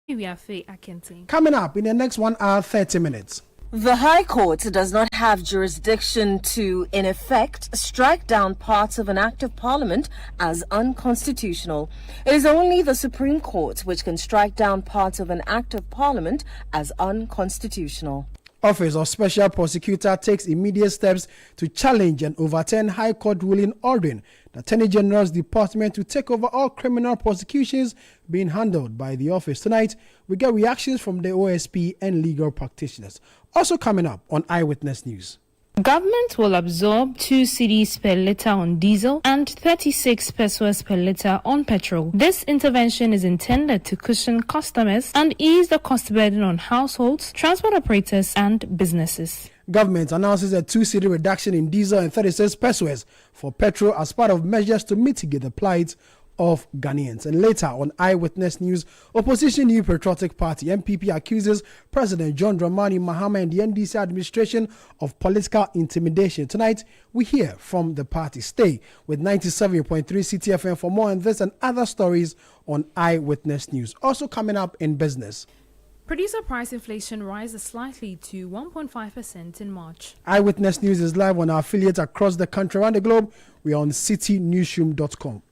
Coming up in the next 1 hour, 30 minutes. The High Court does not have jurisdiction to, in effect, strike down parts of an Act of Parliament as unconstitutional. It is only the Supreme Court which can strike down parts of an Act of Parliament as unconstitutional. Office of Special Prosecutor takes immediate steps to challenge and overturn High Court ruling ordering the Attorney General's Department to take over all criminal prosecutions being handled by the office. Tonight, we get reactions from the OSP and legal practitioners. Also coming up on Eyewitness News. Government will absorb 2 cedis per litre on diesel and 36 pesos per litre on petrol. This intervention is intended to cushion customers and ease the cost burden on households, transport operators and businesses. Government announces a 2 cedi reduction in diesel and 36 pesos for petrol as part of measures to mitigate the plight of Ghanaians. And later on Eyewitness News, opposition New Patriotic Party (NPP) accuses President John Dramani Mahama and the NDC administration of political intimidation. Tonight, we hear from the party. Stay with 97.3 Citi FM for more on this and other stories on Eyewitness News. Also coming up in business. Producer price inflation rises slightly to 1.5% in March. Eyewitness News is live on our affiliates across the country, around the globe. We are on citinewsroom.com.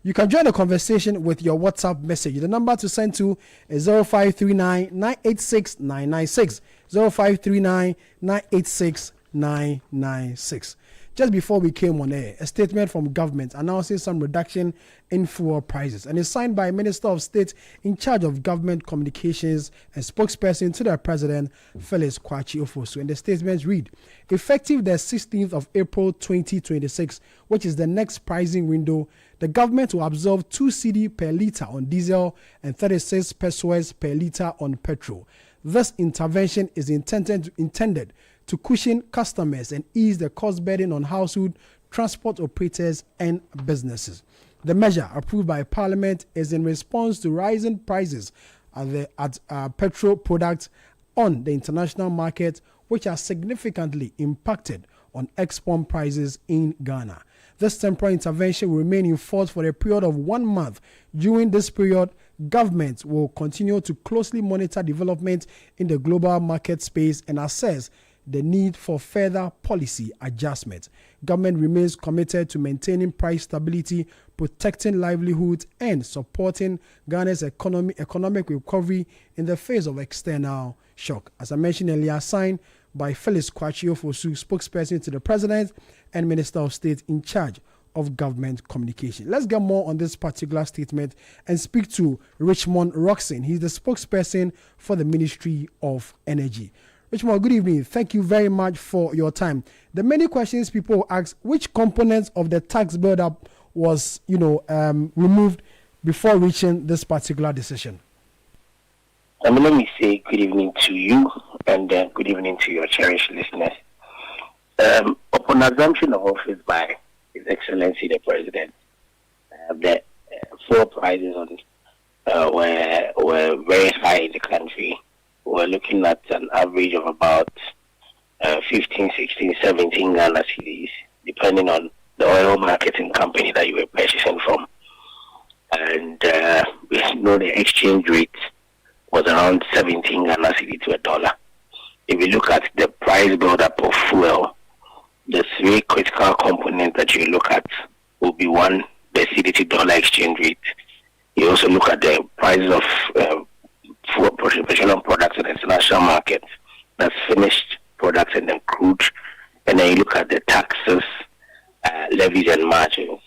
You can join the conversation with your WhatsApp message. The number to send to is 0539 986 996. 0539 986 996. Just before we came on air, a statement from government announcing some reduction in fuel prices, and it's signed by Minister of State in charge of government communications and spokesperson to the President, Felix Kwakye-Ofosu. And the statement read, effective the 16th of April 2026, which is the next pricing window, the government will absorb 2 cedi per litre on diesel and 36 pesos per litre on petrol. This intervention is intended to cushion customers and ease the cost burden on household, transport operators and businesses. The measure, approved by Parliament, is in response to rising prices at petrol products on the international market, which are significantly impacted on export prices in Ghana. This temporary intervention will remain in force for a period of 1 month. During this period, government will continue to closely monitor development in the global market space and assess the need for further policy adjustment. Government remains committed to maintaining price stability, protecting livelihoods, and supporting Ghana's economic recovery in the face of external shock. As I mentioned earlier, signed by Felix Kwakye-Ofosu, spokesperson to the President and Minister of State in charge of government communication. Let's get more on this particular statement and speak to Richmond Roxon. He's the spokesperson for the Ministry of Energy. Richmond, good evening. Thank you very much for your time. The many questions people ask, which components of the tax build-up was, removed before reaching this particular decision? Let me say good evening to you and good evening to your cherished listeners. Upon assumption of office by His Excellency the President, the fuel prices were very high in the country. We're looking at an average of about 15, 16, 17 Ghana cedis, depending on the oil marketing company that you were purchasing from. And we know the exchange rate was around 17 Ghana cedi to $1. If you look at the price build-up of fuel, the 3 critical components that you look at will be one, the cedi to dollar exchange rate. You also look at the prices of fuel petroleum products in the international market, that's finished products and then crude, and then you look at the taxes, levies and margins.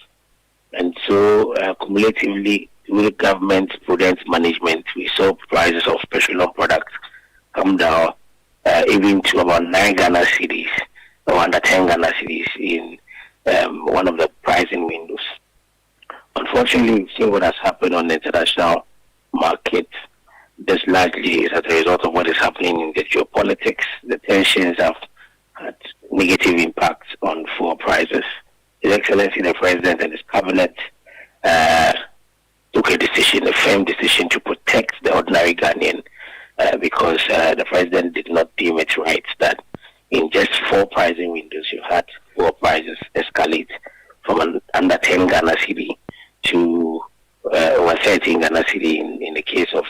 And so cumulatively, with government prudent management, we saw prices of petroleum products come down even to about 9 Ghana cedis or under 10 Ghana cedis in one of the pricing windows. Unfortunately, we've seen what has happened on the international market. This largely is as a result of what is happening in the geopolitics. The tensions have had negative impacts on fuel prices. His Excellency the President and his cabinet took a firm decision to protect the ordinary Ghanaian because the President did not deem it right that in just 4 pricing windows you had fuel prices escalate from under 10 Ghana cedi to over 13 Ghana cedi in the case of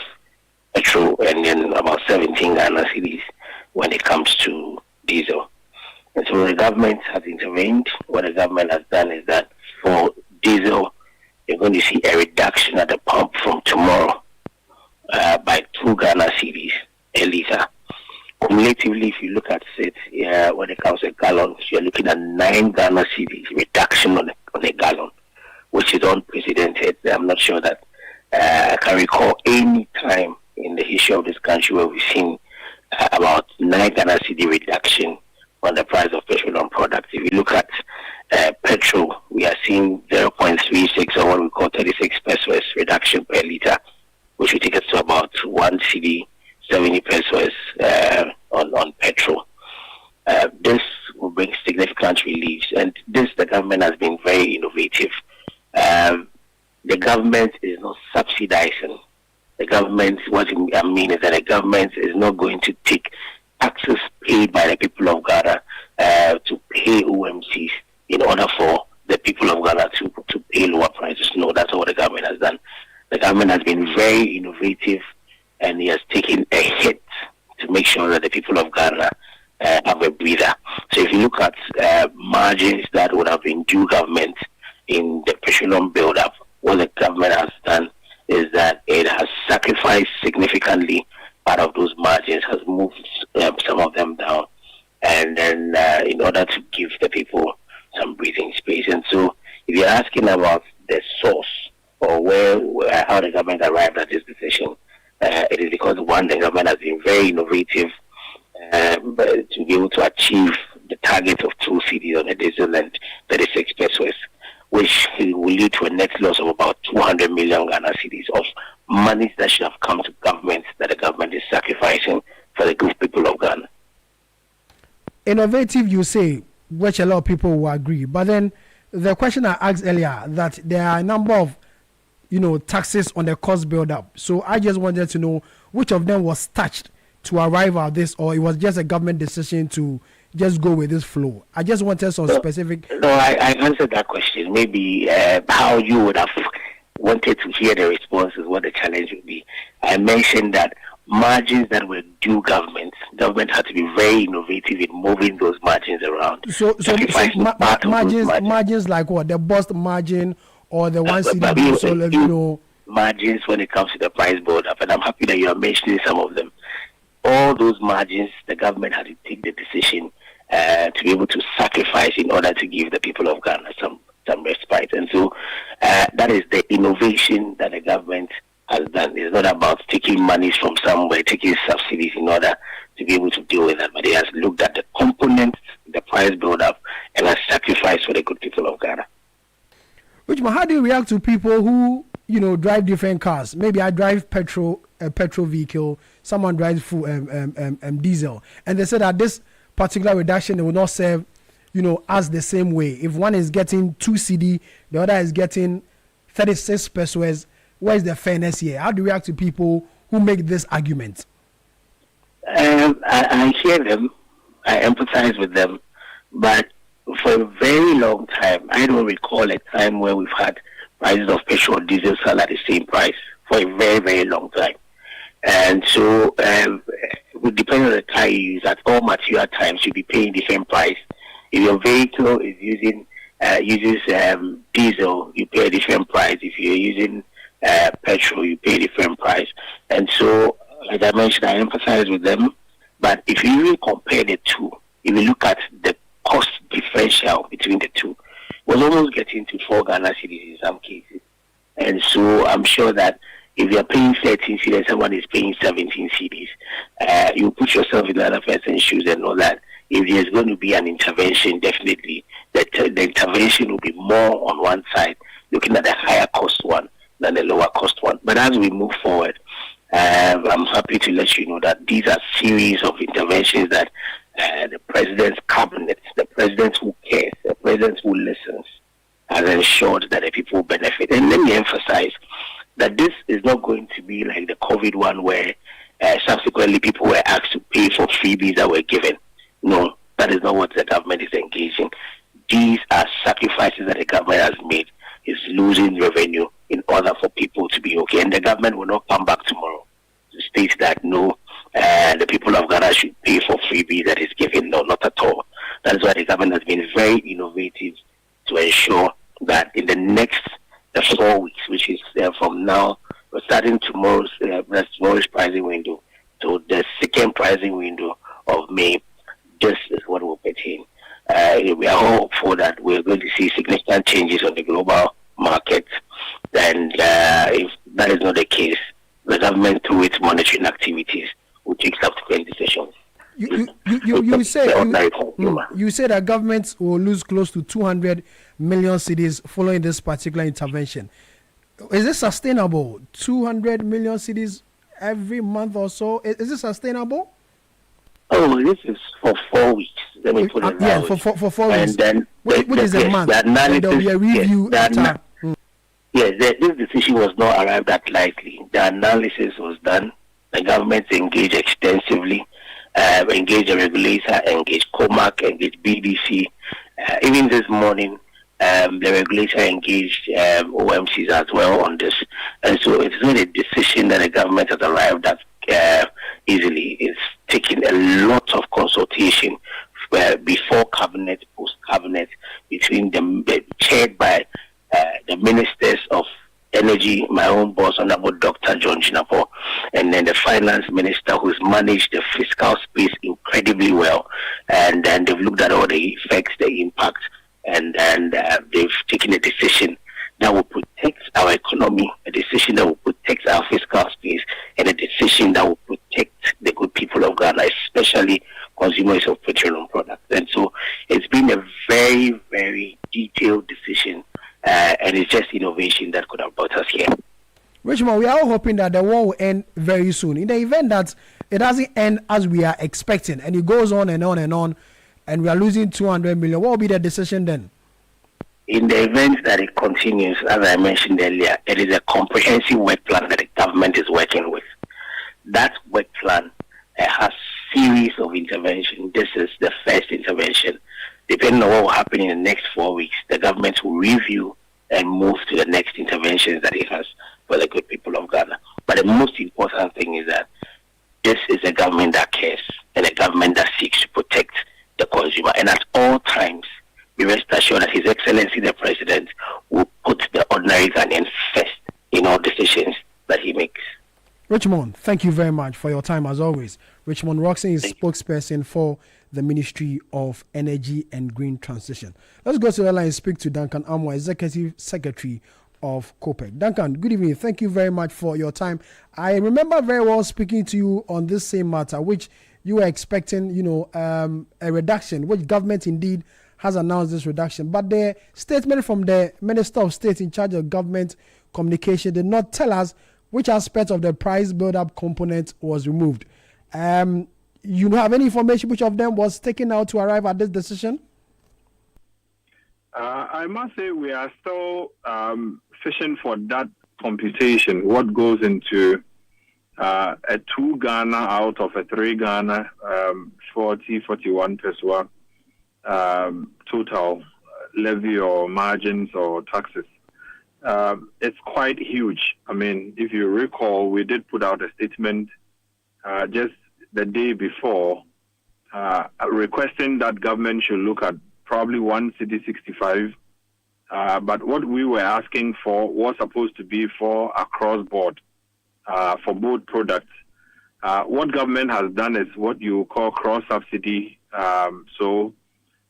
17 Ghana cedis when it comes to diesel. And so the government has intervened. What the government has done is that for diesel, you're going to see a reduction at the pump from tomorrow by 2 Ghana cedis a litre. Cumulatively, if you look at it, when it comes to gallons, you're looking at 9 Ghana cedis reduction on a gallon, which is unprecedented. I'm not sure that I can recall any time in the history of this country where we've seen about 9 Ghana cedi reduction on the price of petroleum products. If you look at petrol, we are seeing 0.36 or what we call 36 pesos reduction per litre, which will take us to about 1 cedi 70 pesos on petrol. This will bring significant reliefs, and the government has been very innovative. The government is not subsidizing. The government, what I mean is that the government is not going to take taxes paid by the people of Ghana to pay OMCs in order for the people of Ghana to pay lower prices. No, that's not what the government has done. The government has been very innovative, and he has taken a hit to make sure that the people of Ghana have a breather. So if you look at margins that would have been due government in the petroleum build-up, what the government has done is that it has sacrificed significantly part of those margins, has moved some of them down, and then in order to give the people some breathing space. And so if you're asking about the source or how the government arrived at this decision, it is because, one, the government has been very innovative to be able to achieve the target of 2 cedis on a diesel and 36 pesos, which will lead to a net loss of about 200 million Ghana cedis of monies that should have come to government, that the government is sacrificing for the good people of Ghana. Innovative, you say, which a lot of people will agree. But then the question I asked earlier, that there are a number of taxes on the cost build-up. So I just wanted to know which of them was touched to arrive at this, or it was just a government decision to just go with this flow. I just wanted some specific... No, I answered that question. Maybe how you would have wanted to hear the response is what the challenge would be. I mentioned that margins that were due government had to be very innovative in moving those margins around. So margins like what? The bust margin or the 1 cedi? Margins when it comes to the price build-up, and I'm happy that you are mentioning some of them. All those margins, the government had to take the decision to be able to sacrifice in order to give the people of Ghana some respite. And so that is the innovation that the government has done. It's not about taking money from somewhere, taking subsidies in order to be able to deal with that, but it has looked at the components, the price build-up, and has sacrificed for the good people of Ghana. Richmond, how do you react to people who drive different cars? Maybe I drive a petrol vehicle, someone drives full diesel, and they say that this particular reduction, they will not serve us the same way. If one is getting 2 cedi, the other is getting 36 pesos, where is the fairness here? How do you react to people who make this argument? I hear them, I empathize with them, but for a very long time, I don't recall a time where we've had prices of petrol and diesel sell at the same price for a very, very long time. And so, depending on the car you use, at all material times, you'll be paying different price. If your vehicle is uses diesel, you pay a different price. If you're using petrol, you pay a different price. And so, like I mentioned, I empathize with them. But if you really compare the two, if you look at the cost differential between the two, it was almost getting to 4 Ghana cedis in some cases. And so I'm sure that if you're paying 13 cedis and someone is paying 17 cedis, you put yourself in the other person's shoes and know that if there's going to be an intervention, definitely the intervention will be more on one side, looking at the higher cost one than the lower cost one. But as we move forward, I'm happy to let you know that these are series of interventions that the president's cabinet, the president who cares, the president who listens, has ensured that the people benefit. And let me emphasize that this is not going to be like the COVID one where subsequently people were asked to pay for freebies that were given. No, that is not what the government is engaging. These are sacrifices that the government has made, is losing revenue in order for people to be okay. And the government will not come back tomorrow to state that no, the the people of Ghana should pay for freebies that is given. No, not at all. That is why the government has been very innovative to ensure that in the next 4 weeks, which is from now, we're starting tomorrow's pricing window to the second pricing window of May. This is what will pertain. We are hopeful that we're going to see significant changes on the global market, and if that is not the case, the government, through its monitoring activities, will take subsequent decisions. You say that government will lose close to 200 million cedis following this particular intervention. Is this sustainable? 200 million cedis every month or so? Is it sustainable? Oh, this is for 4 weeks. Let me put it that way. For 4 weeks. And then which is a month. There will be a review after. Yes, this decision was not arrived at lightly. The analysis was done. The government engaged extensively, engaged the regulator, engaged COMAC, engaged BDC. Even this morning, the regulator engaged OMCs as well on this. And so it's not a decision that the government has arrived at easily. It's taking a lot of consultation before cabinet, post cabinet, between them, chaired by the ministers of energy, my own boss, Honorable Dr. John Jinapo, and then the finance minister, who's managed the fiscal space incredibly well. And then they've looked at all the effects, the impact, and they've taken a decision that will protect our economy, a decision that will protect our fiscal space, and a decision that will protect the good people of Ghana, especially consumers of petroleum products. And so it's been a very, very detailed decision, and it's just innovation that could have brought us here. Richmond, we are all hoping that the war will end very soon. In the event that it doesn't end as we are expecting, and it goes on and on and on, and we are losing 200 million, what will be the decision then? In the event that it continues, as I mentioned earlier, it is a comprehensive work plan that the government is working with. That work plan has series of intervention. This is the first intervention. Depending on what will happen in the next 4 weeks, the government will review and move to the next interventions that it has for the good people of Ghana. But the most important thing is that this is a government that cares, and a government that seeks to protect the consumer. And at all times, we rest assured that His Excellency the President will put the ordinary Ghanaians first in all decisions that he makes. Richmond, thank you very much for your time as always. Richmond Roxon is spokesperson for the Ministry of Energy and Green Transition. Let's go to the line and speak to Duncan Amwa, Executive Secretary of COPEC. Duncan, good evening. Thank you very much for your time. I remember very well speaking to you on this same matter, which you were expecting, a reduction, which government indeed has announced this reduction. But the statement from the Minister of State in charge of government communication did not tell us which aspect of the price build-up component was removed. You have any information which of them was taken out to arrive at this decision? I must say we are still fishing for that computation. What goes into a 2 Ghana out of a 3 Ghana, 41 peso total levy or margins or taxes. It's quite huge. I mean, if you recall, we did put out a statement just the day before requesting that government should look at probably 1 Citi 65. But what we were asking for was supposed to be for across board for both products. What government has done is what you call cross-subsidy. So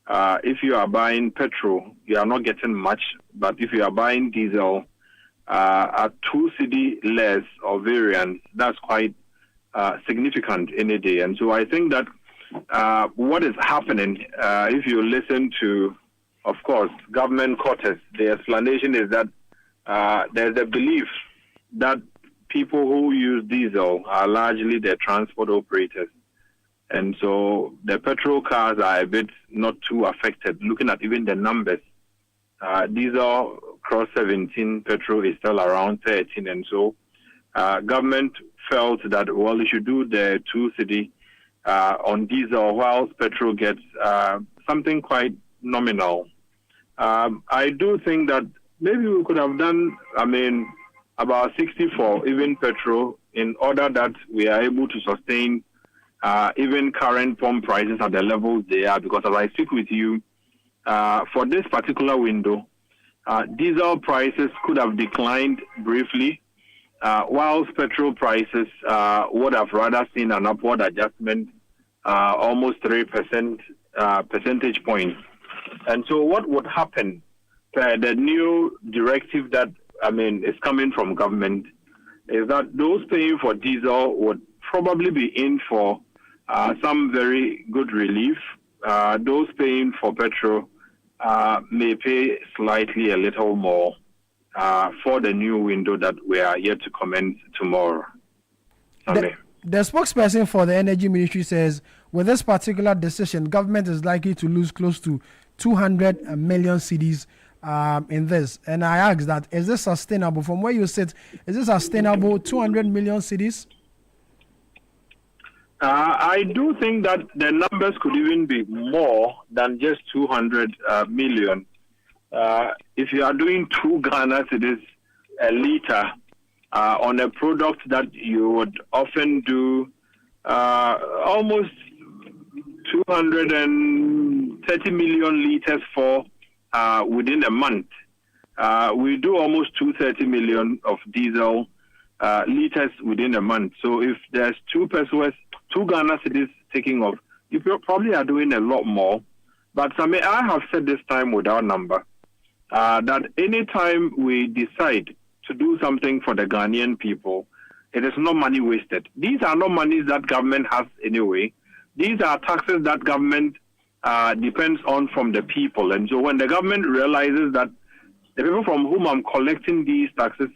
if you are buying petrol, you are not getting much. But if you are buying diesel at 2 Citi less or variant, that's quite significant in a day. And so I think that what is happening, if you listen to, of course, government quarters, the explanation is that there's a belief that people who use diesel are largely the transport operators. And so the petrol cars are a bit not too affected. Looking at even the numbers, diesel cross 17, petrol is still around 13. And so government felt that, well, they should do the 2 Citi on diesel, whilst petrol gets something quite nominal. I do think that maybe we could have done, about 60 for even petrol in order that we are able to sustain even current pump prices at the levels they are, because as I speak with you, for this particular window, diesel prices could have declined briefly, whilst petrol prices would have rather seen an upward adjustment, almost 3% percentage points. And so what would happen, the new directive that, is coming from government, is that those paying for diesel would probably be in for some very good relief. Those paying for petrol may pay slightly a little more for the new window that we are yet to commence tomorrow. The spokesperson for the Energy Ministry says, with this particular decision, government is likely to lose close to 200 million cedis in this. And I ask that, is this sustainable? From where you sit, is this sustainable, 200 million cedis? I do think that the numbers could even be more than just 200 million. If you are doing 2 Ghana cedis a liter on a product that you would often do almost 230 million liters for within a month. We do almost 230 million of diesel liters within a month. So if there's 2 Ghana cedis taking off, you probably are doing a lot more. But I have said this time without number that anytime we decide to do something for the Ghanaian people, it is not money wasted. These are not monies that government has anyway. These are taxes that government depends on from the people. And so when the government realizes that the people from whom I'm collecting these taxes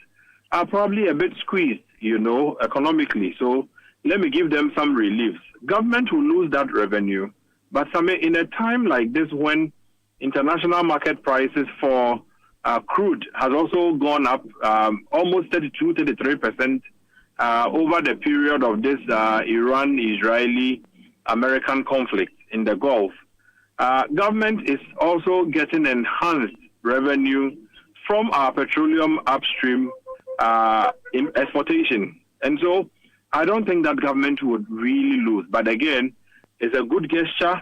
are probably a bit squeezed, economically. So let me give them some reliefs. Government will lose that revenue. But in a time like this, when international market prices for crude has also gone up almost 33% over the period of this Iran-Israeli-American conflict in the Gulf, government is also getting enhanced revenue from our petroleum upstream exportation. And so I don't think that government would really lose. But again, it's a good gesture.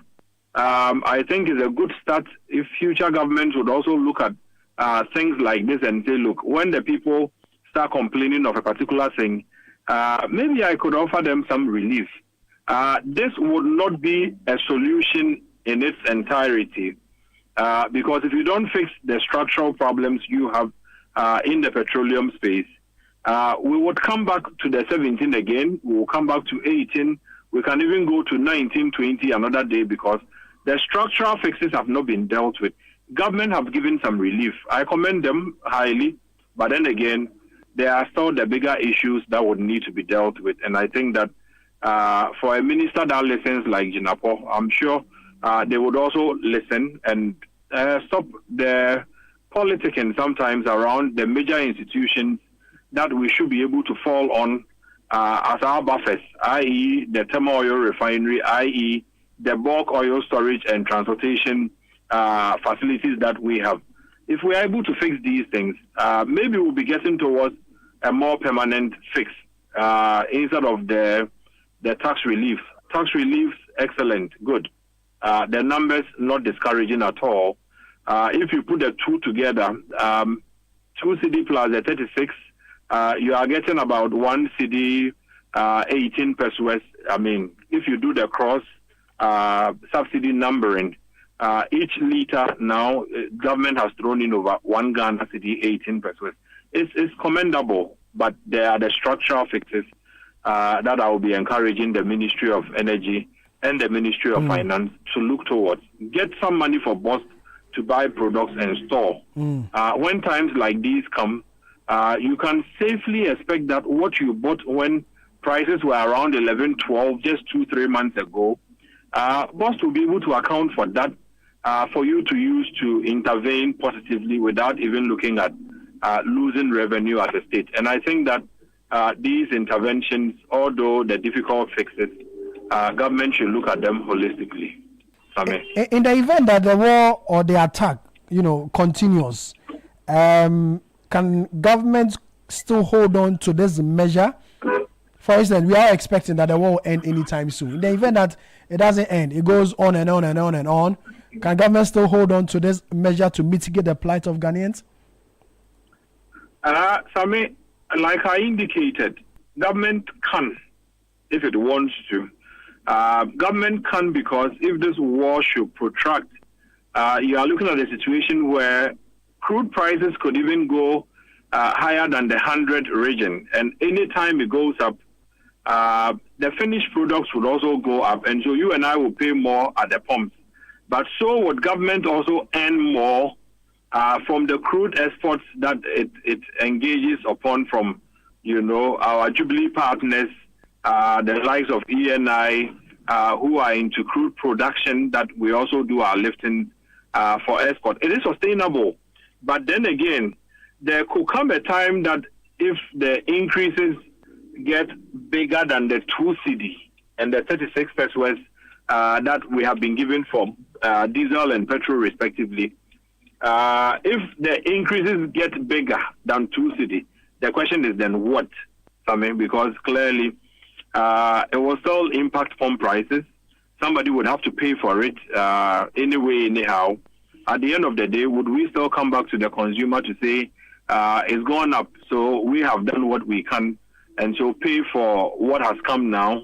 I think it's a good start if future governments would also look at things like this and say, look, when the people start complaining of a particular thing, maybe I could offer them some relief. This would not be a solution in its entirety, because if you don't fix the structural problems you have in the petroleum space, we would come back to the 17 again. We will come back to 18. We can even go to 19, 20 another day, because the structural fixes have not been dealt with. Government have given some relief. I commend them highly, but then again, there are still the bigger issues that would need to be dealt with. And I think that for a minister that listens like Jinapo, I'm sure they would also listen and stop the politicking sometimes around the major institutions that we should be able to fall on as our buffers, i.e. the thermal oil refinery, i.e. the bulk oil storage and transportation facilities that we have. If we are able to fix these things, maybe we'll be getting towards a more permanent fix instead of the tax relief. Tax relief, excellent, good. The numbers not discouraging at all. If you put the two together, 2 cedi plus the 36, you are getting about 1 cedi, 18 pesos. If you do the cross subsidy numbering, each liter now, government has thrown in over 1 Ghana cedi, 18 pesos. It's commendable, but there are the structural fixes that I will be encouraging the Ministry of Energy and the Ministry of Finance to look towards. Get some money for BOST to buy products and store. When times like these come, you can safely expect that what you bought when prices were around 11, 12, just 2-3 months ago, BOST will be able to account for that for you to use to intervene positively without even looking at losing revenue as a state. And I think that these interventions, although the difficult fixes, government should look at them holistically. In the event that the war or the attack, continues, can government still hold on to this measure For instance, we are expecting that the war will end anytime soon. In the event that it doesn't end, it goes on and on and on and on. Can government still hold on to this measure to mitigate the plight of Ghanaians? Sami, like I indicated, government can, if it wants to. Government can, because if this war should protract, you are looking at a situation where crude prices could even go higher than the 100 region. And anytime it goes up, the finished products would also go up. And so you and I will pay more at the pumps. But so would government also earn more from the crude exports that it engages upon from, our Jubilee partners, the likes of ENI, who are into crude production, that we also do our lifting for export. It is sustainable. But then again, there could come a time that if the increases get bigger than the 2 Citi and the 36 pesos that we have been given for diesel and petrol respectively, if the increases get bigger than 2 Citi, the question is then what? Because clearly it will still impact pump prices. Somebody would have to pay for it anyway, anyhow. At the end of the day, would we still come back to the consumer to say it's gone up, so we have done what we can, and so pay for what has come now,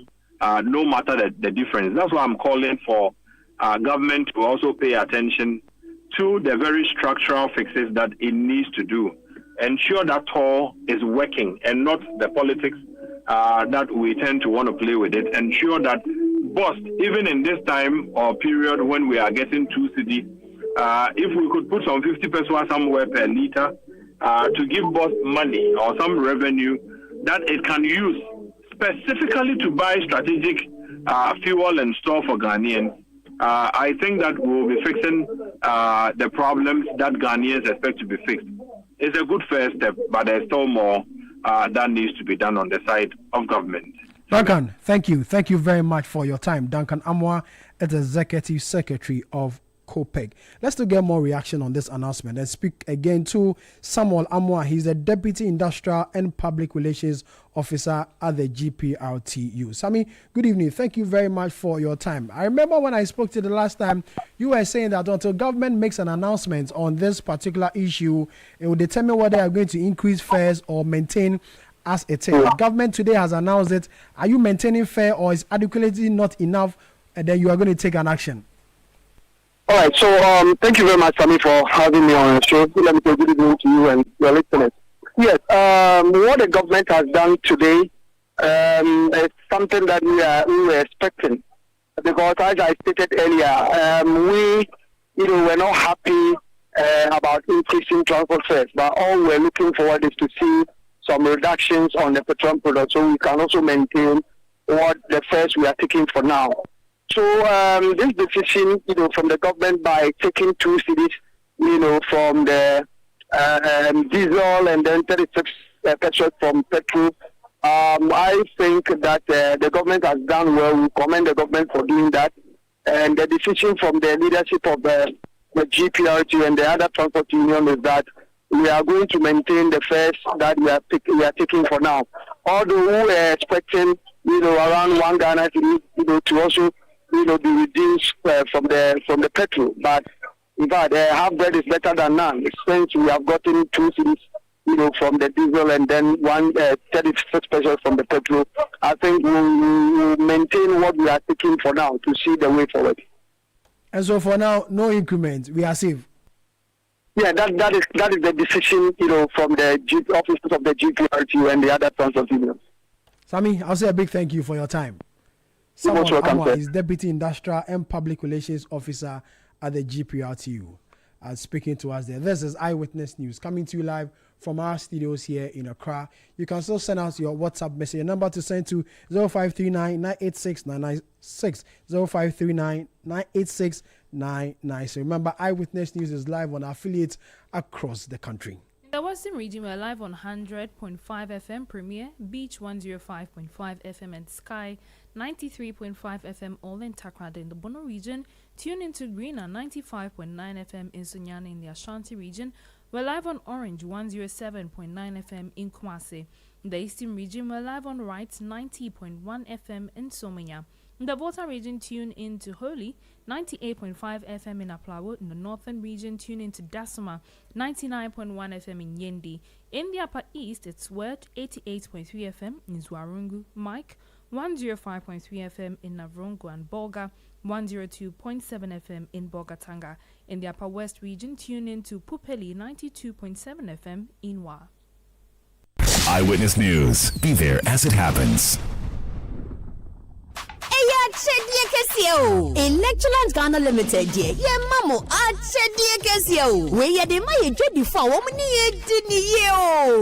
no matter the difference? That's why I'm calling for government to also pay attention to the very structural fixes that it needs to do. Ensure that all is working and not the politics that we tend to want to play with it. Ensure that boss, even in this time or period when we are getting 2 Citi, if we could put some 50 pesos somewhere per liter to give boss money or some revenue that it can use specifically to buy strategic fuel and store for Ghanaians, I think that we'll be fixing the problems that Ghanaians expect to be fixed. It's a good first step, but there's still more that needs to be done on the side of government. Duncan, thank you. Thank you very much for your time. Duncan Amoah is Executive Secretary of COPEG. Let's still get more reaction on this announcement and speak again to Samuel Amoah. He's the Deputy Industrial and Public Relations Officer at the GPRTU. Sami, good evening. Thank you very much for your time. I remember when I spoke to you the last time, you were saying that until government makes an announcement on this particular issue, it will determine whether they are going to increase fares or maintain as it is. Government today has announced it. Are you maintaining fare, or is adequacy not enough, and then you are going to take an action? All right, so thank you very much, Sami, for having me on the show. Let me say good evening to you and your listeners. Yes, what the government has done today is something that we were expecting, because as I stated earlier, we're not happy about increasing transport fares, but all we're looking forward is to see some reductions on the petroleum products, so we can also maintain what the fares we are taking for now. So this decision, from the government by taking 2 cities, from the diesel and then 36 pesos from petrol, I think that the government has done well. We commend the government for doing that. And the decision from the leadership of the GPRT and the other transport union is that we are going to maintain the fares that we are taking for now. Although we are expecting, around 1 Ghana to also be reduced from the petrol, but in fact, half bread is better than none. Since we have gotten 2 cities, from the diesel and then 36 pesos from the petrol, I think we'll maintain what we are taking for now to see the way forward. And so for now, no increment. We are safe. Yeah, that is the decision, from the offices of the GPRTU and the other transport unions. Sami, I'll say a big thank you for your time. Samuel Amoah is Deputy Industrial and Public Relations Officer at the GPRTU. Speaking to us there. This is Eyewitness News coming to you live from our studios here in Accra. You can still send us your WhatsApp message. Your number to send to 0539-986-996. 0539-986-996. Remember, Eyewitness News is live on affiliates across the country. In the Western region, we're live on 100.5 FM Premier, Beach 105.5 FM, and Sky 93.5 FM, all in Takrada. In the Bono region, tune into Green at 95.9 FM in Sunyani. In the Ashanti region, we're live on Orange 107.9 FM in Kumasi. The Eastern region were live on Rights 90.1 FM in Somanya. In the Volta region, tune in to Holy 98.5 FM in Aplawo. In the Northern region, tune in to Dasuma 99.1 FM in Yendi. In the Upper East, it's Word 88.3 FM in Zwarungu, Mike 105.3 FM in Navrongo and Bolga, 102.7 FM in Bogatanga. In the Upper West region, tune in to Pupeli 92.7 FM in Wa. Eyewitness News. Be there as it happens. Electroland Ghana Limited, ye mamo, Achedi Kesio. Where ye de my dready for woman ye didn't ye.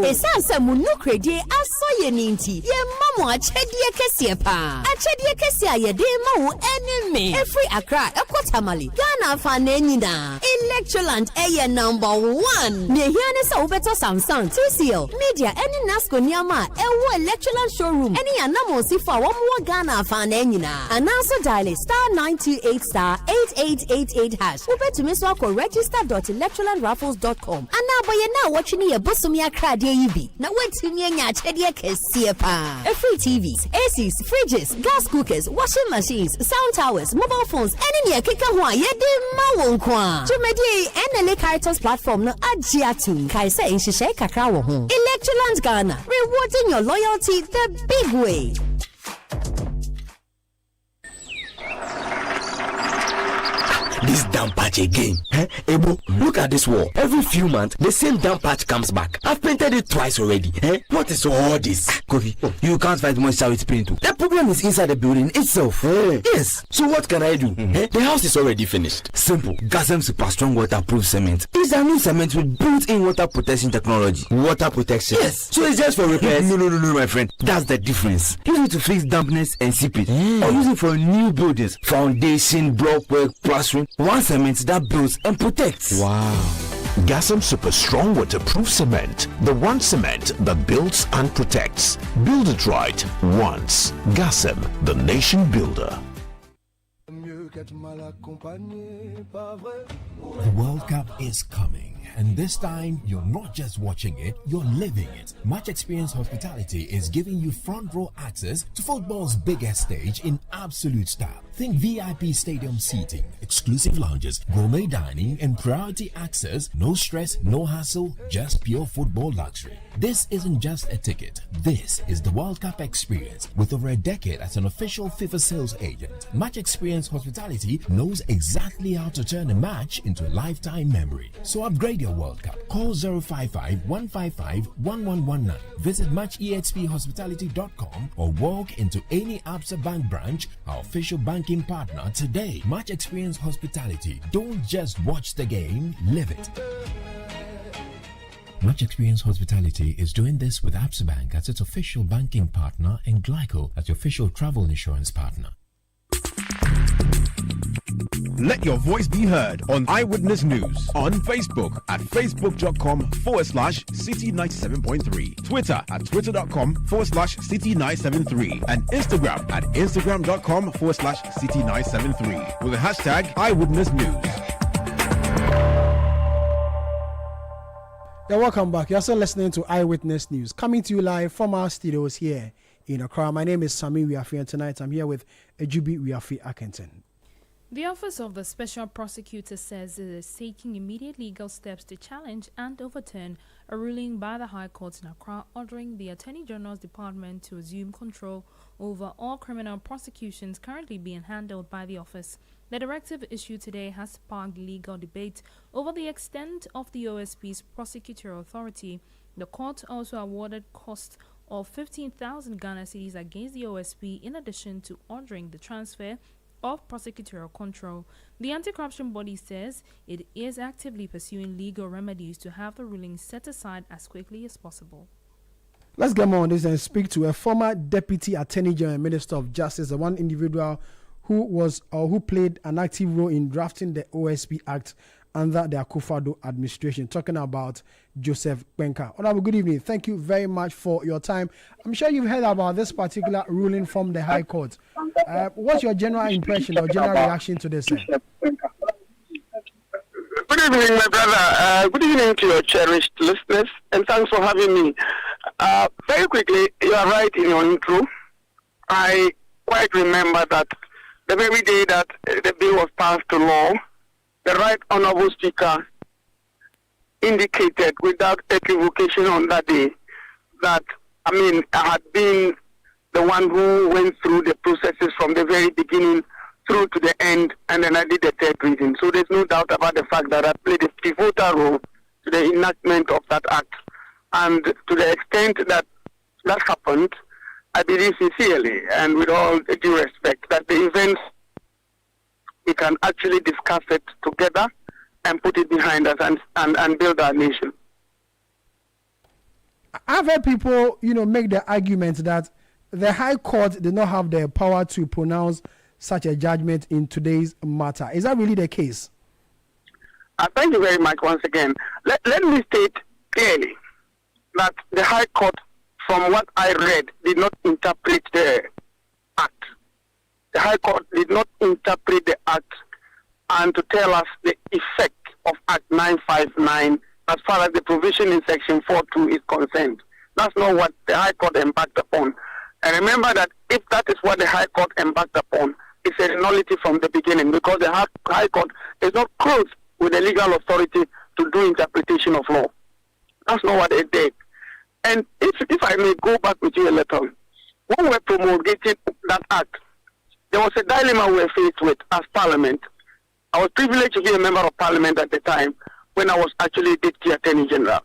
A sansa munukre de aso ye ninti. Ye mamo, Achedi Kesia pa. Achedi Kesia ye de mo enemy. Every Accra, a quartamali. Ghana fanenina. Electroland eye number 1. Ne hiane sa ubeto Samsung, TCL, Media, any Nasco Niama, Ewo Electroland showroom. Any anamo si for one more Ghana fanenina. And also dial *928*8888 hash. Upe to Miss Wako register.electrolandraffles.com. And now by now watching your Busumia crad ye now wait to me and Yachedia Kesiepa. Free TVs, ACs, fridges, gas cookers, washing machines, sound towers, mobile phones, and in your kikawa ye de mawonkwa. Jumedi and the Caritas platform no Ajiatu. Kaisa in Shisha Kakawa home. Electroland Ghana, rewarding your loyalty the big way. This damn patch again. Ebo, look at this wall. Every few months, the same damn patch comes back. I've painted it twice already. What is all this? Kofi, you can't fight moisture with paint. The problem is inside the building itself. Yes. So what can I do? The house is already finished. Simple. Gasem Super Strong Waterproof Cement. It's a new cement with built-in water protection technology. Water protection? Yes. So it's just for repairs? No, my friend. That's the difference. Use it to fix dampness and seepage. Or use it for new buildings. Foundation, block work, plastering. One cement that builds and protects. Wow. Gasm Super Strong Waterproof Cement. The one cement that builds and protects. Build it right once. Gasm, the nation builder. The World Cup is coming. And this time, you're not just watching it, you're living it. Match Experience Hospitality is giving you front row access to football's biggest stage in absolute style. Think VIP stadium seating, exclusive lounges, gourmet dining, and priority access. No stress, no hassle, just pure football luxury. This isn't just a ticket. This is the World Cup experience. With over a decade as an official FIFA sales agent, Match Experience Hospitality knows exactly how to turn a match into a lifetime memory. So upgrade your World Cup. Call 055-155-1119. Visit matchexphospitality.com or walk into any Absa Bank branch, our official banking partner today. Match Experience Hospitality. Don't just watch the game, live it. Match Experience Hospitality is doing this with Absa Bank as its official banking partner and Glyco as your official travel insurance partner. Let your voice be heard on Eyewitness News on Facebook at facebook.com/Citi97.3, Twitter at twitter.com/Citi973, and Instagram at instagram.com/Citi973 with the hashtag Eyewitness News. Yeah, welcome back. You're also listening to Eyewitness News, coming to you live from our studios here in Accra. My name is Sami Wiafi, and tonight I'm here with Ejubi Wiafi Akenton. The Office of the Special Prosecutor says it is taking immediate legal steps to challenge and overturn a ruling by the High Court in Accra ordering the Attorney General's Department to assume control over all criminal prosecutions currently being handled by the office. The directive issued today has sparked legal debate over the extent of the OSP's prosecutorial authority. The court also awarded costs of 15,000 Ghana cedis against the OSP in addition to ordering the transfer of prosecutorial control. The anti-corruption body says it is actively pursuing legal remedies to have the ruling set aside as quickly as possible. Let's get more on this and speak to a former Deputy Attorney General and Minister of Justice, the one individual who played an active role in drafting the OSP Act under the Akufo-Addo administration, talking about Joseph Kwenka. Honorable, good evening. Thank you very much for your time. I'm sure you've heard about this particular ruling from the High Court. What's your general impression or general reaction to this? Good evening, my brother. Good evening to your cherished listeners, and thanks for having me. Very quickly, you are right in your intro. I quite remember that the very day that the bill was passed to law, the Right Honourable Speaker indicated without equivocation on that day that, I had been the one who went through the processes from the very beginning through to the end, and then I did the third reading. So there's no doubt about the fact that I played a pivotal role to the enactment of that act. And to the extent that that happened, I believe sincerely and with all due respect that the events, we can actually discuss it together and put it behind us and build our nation. I've heard people, make the argument that the High Court did not have the power to pronounce such a judgment in today's matter. Is that really the case? Thank you very much once again. Let me state clearly that the High Court, from what I read, did not interpret the Act. The High Court did not interpret the Act and to tell us the effect of Act 959 as far as the provision in Section 4.2 is concerned. That's not what the High Court embarked upon. And remember that if that is what the High Court embarked upon, it's a nullity from the beginning, because the High Court is not clothed with the legal authority to do interpretation of law. That's not what it did. And if I may go back with you a little, when we were promulgating that act, there was a dilemma we were faced with as Parliament. I was privileged to be a member of Parliament at the time when I was actually Deputy Attorney General.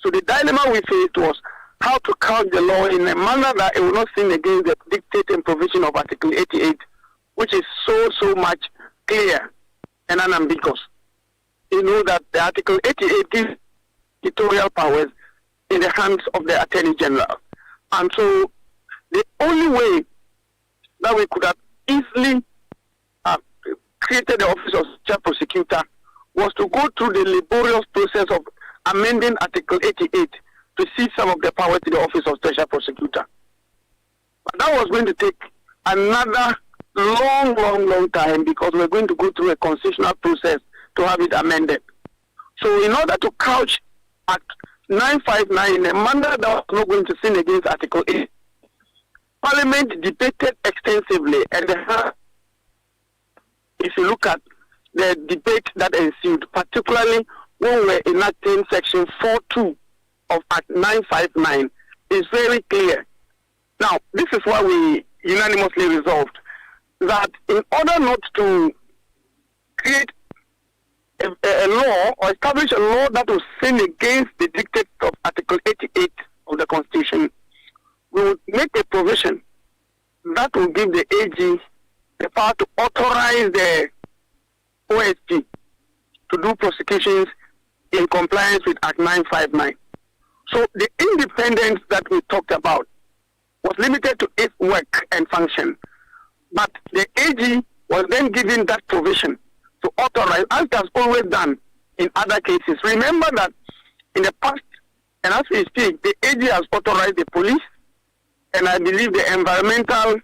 So the dilemma we faced was how to couch the law in a manner that it will not sin against the dictate and provision of Article 88, which is so much clear and unambiguous. You know that the Article 88 gives editorial powers in the hands of the Attorney General. And so the only way that we could have easily created the office of Special Prosecutor was to go through the laborious process of amending Article 88 to cede some of the power to the office of Special Prosecutor. But that was going to take another long time, because we're going to go through a constitutional process to have it amended. So in order to couch Act 959 in a manner that was not going to sin against Article 8, Parliament debated extensively, and if you look at the debate that ensued, particularly when we were enacting Section 4.2 of Act 959, is very clear. Now, this is why we unanimously resolved that in order not to create a law or establish a law that will sin against the dictates of Article 88 of the Constitution, we would make a provision that will give the AG the power to authorize the OSP to do prosecutions in compliance with Act 959. So the independence that we talked about was limited to its work and function. But the AG was then given that provision to authorize, as it has always done in other cases. Remember that in the past, and as we speak, the AG has authorized the police, and I believe the environmental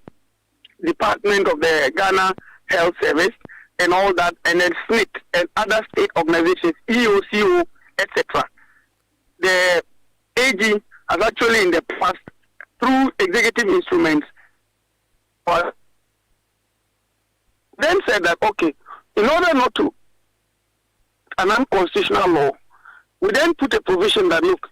department of the Ghana Health Service and all that, and then SNIT and other state organizations, EOCO, etc. The AG has actually in the past, through executive instruments, then said that, okay, in order not to an unconstitutional law, we then put a provision that, look,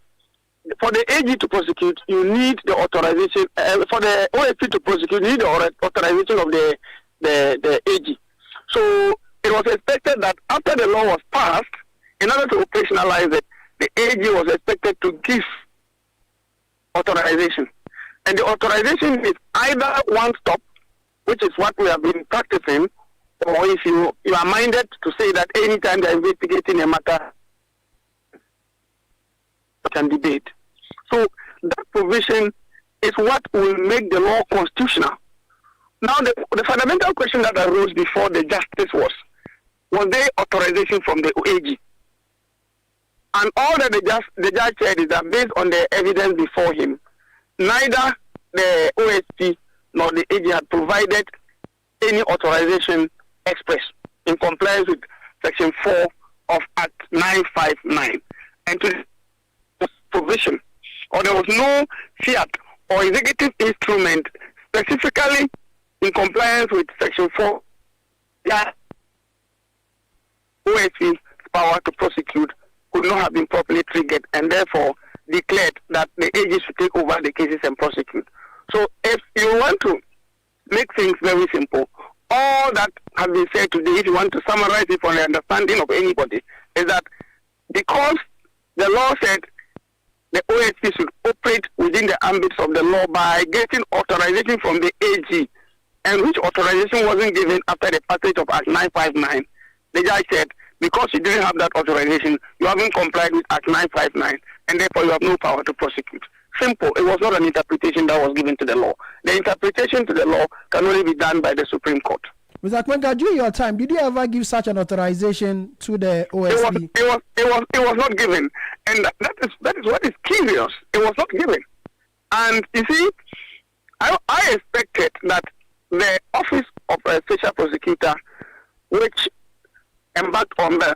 for the AG to prosecute, you need the authorization, for the OSP to prosecute, you need the authorization of the AG. So it was expected that after the law was passed, in order to operationalize it, the AG was expected to give authorization. And the authorization is either one stop, which is what we have been practicing, or if you are minded to say that anytime they are investigating a matter, you can debate. So that provision is what will make the law constitutional. Now, the fundamental question that arose before the justice was there authorization from the AG? And all that the judge said is that based on the evidence before him, neither the OSP nor the AG had provided any authorization express in compliance with Section 4 of Act 959. And to the provision or there was no fiat or executive instrument specifically in compliance with Section 4, that OSP's power to prosecute could not have been properly triggered, and therefore declared that the AG should take over the cases and prosecute. So if you want to make things very simple, all that has been said today, if you want to summarize it for the understanding of anybody, is that because the law said the OSP should operate within the ambits of the law by getting authorization from the AG, and which authorization wasn't given after the passage of Act 959, the judge said, because you didn't have that authorization, you haven't complied with Act 959, and therefore you have no power to prosecute. Simple. It was not an interpretation that was given to the law. The interpretation to the law can only be done by the Supreme Court. Mr. Kwenka, during your time, did you ever give such an authorization to the OSP? It was not given, and that is what is curious. It was not given, and you see, I expected that the Office of a Special Prosecutor, which embarked on this,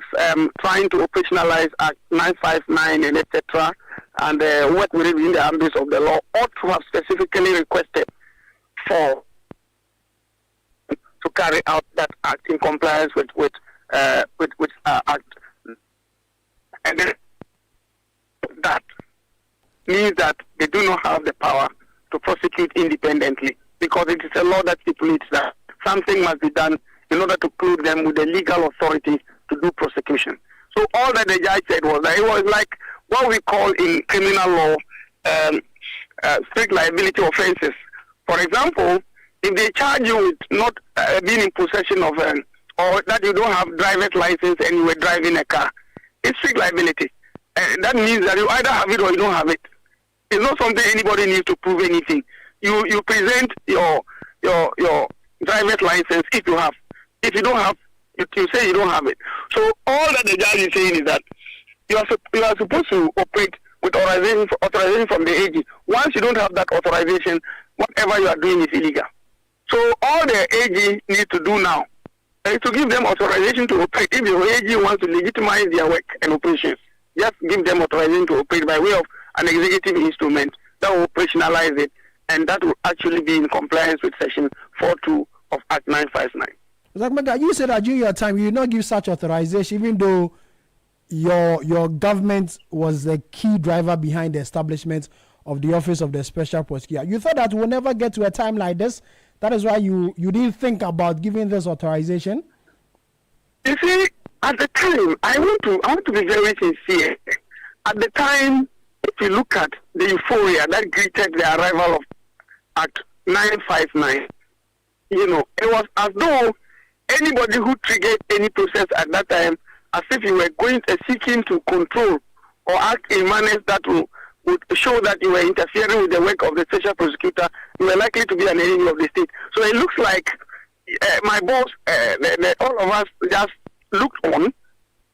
trying to operationalize Act 959 and etc., and work within the ambits of the law, ought to have specifically requested for to carry out that act in compliance with Act, and then that means that they do not have the power to prosecute independently, because it is a law that stipulates that something must be done in order to clothe them with the legal authority to do prosecution. So all that the judge said was that it was like what we call in criminal law strict liability offenses. For example, if they charge you with not being in possession of or that you don't have driver's license and you were driving a car, it's strict liability. That means that you either have it or you don't have it. It's not something anybody needs to prove anything. You present your driver's license if you have. If you don't have, you say you don't have it. So all that the judge is saying is that you are supposed to operate with authorization from the AG. Once you don't have that authorization, whatever you are doing is illegal. So all the AG needs to do now is to give them authorization to operate. If the AG wants to legitimize their work and operations, just give them authorization to operate by way of an executive instrument that will operationalize it, and that will actually be in compliance with Section 4.2 of Act 959. You said that during your time you did not give such authorization, even though your government was the key driver behind the establishment of the Office of the Special Prosecutor. You thought that we'll never get to a time like this. That is why you didn't think about giving this authorization. You see, at the time, I want to be very sincere. At the time, if you look at the euphoria that greeted the arrival of Act 959, it was as though anybody who triggered any process at that time, as if you were seeking to control or act in manners that would show that you were interfering with the work of the special prosecutor, you were likely to be an enemy of the state. So it looks like my boss, all of us just looked on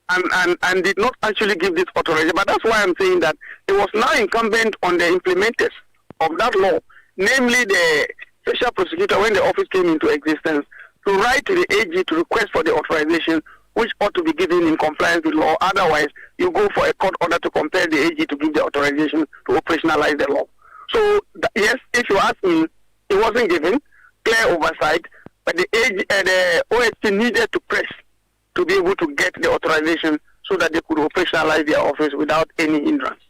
and did not actually give this authorization. But that's why I'm saying that it was now incumbent on the implementers of that law, namely the special prosecutor, when the office came into existence, to write to the AG to request for the authorization, which ought to be given in compliance with law. Otherwise, you go for a court order to compel the AG to give the authorization to operationalize the law. So, yes, if you ask me, it wasn't given, clear oversight, but the AG, the OSP needed to press to be able to get the authorization so that they could operationalize their office without any hindrance.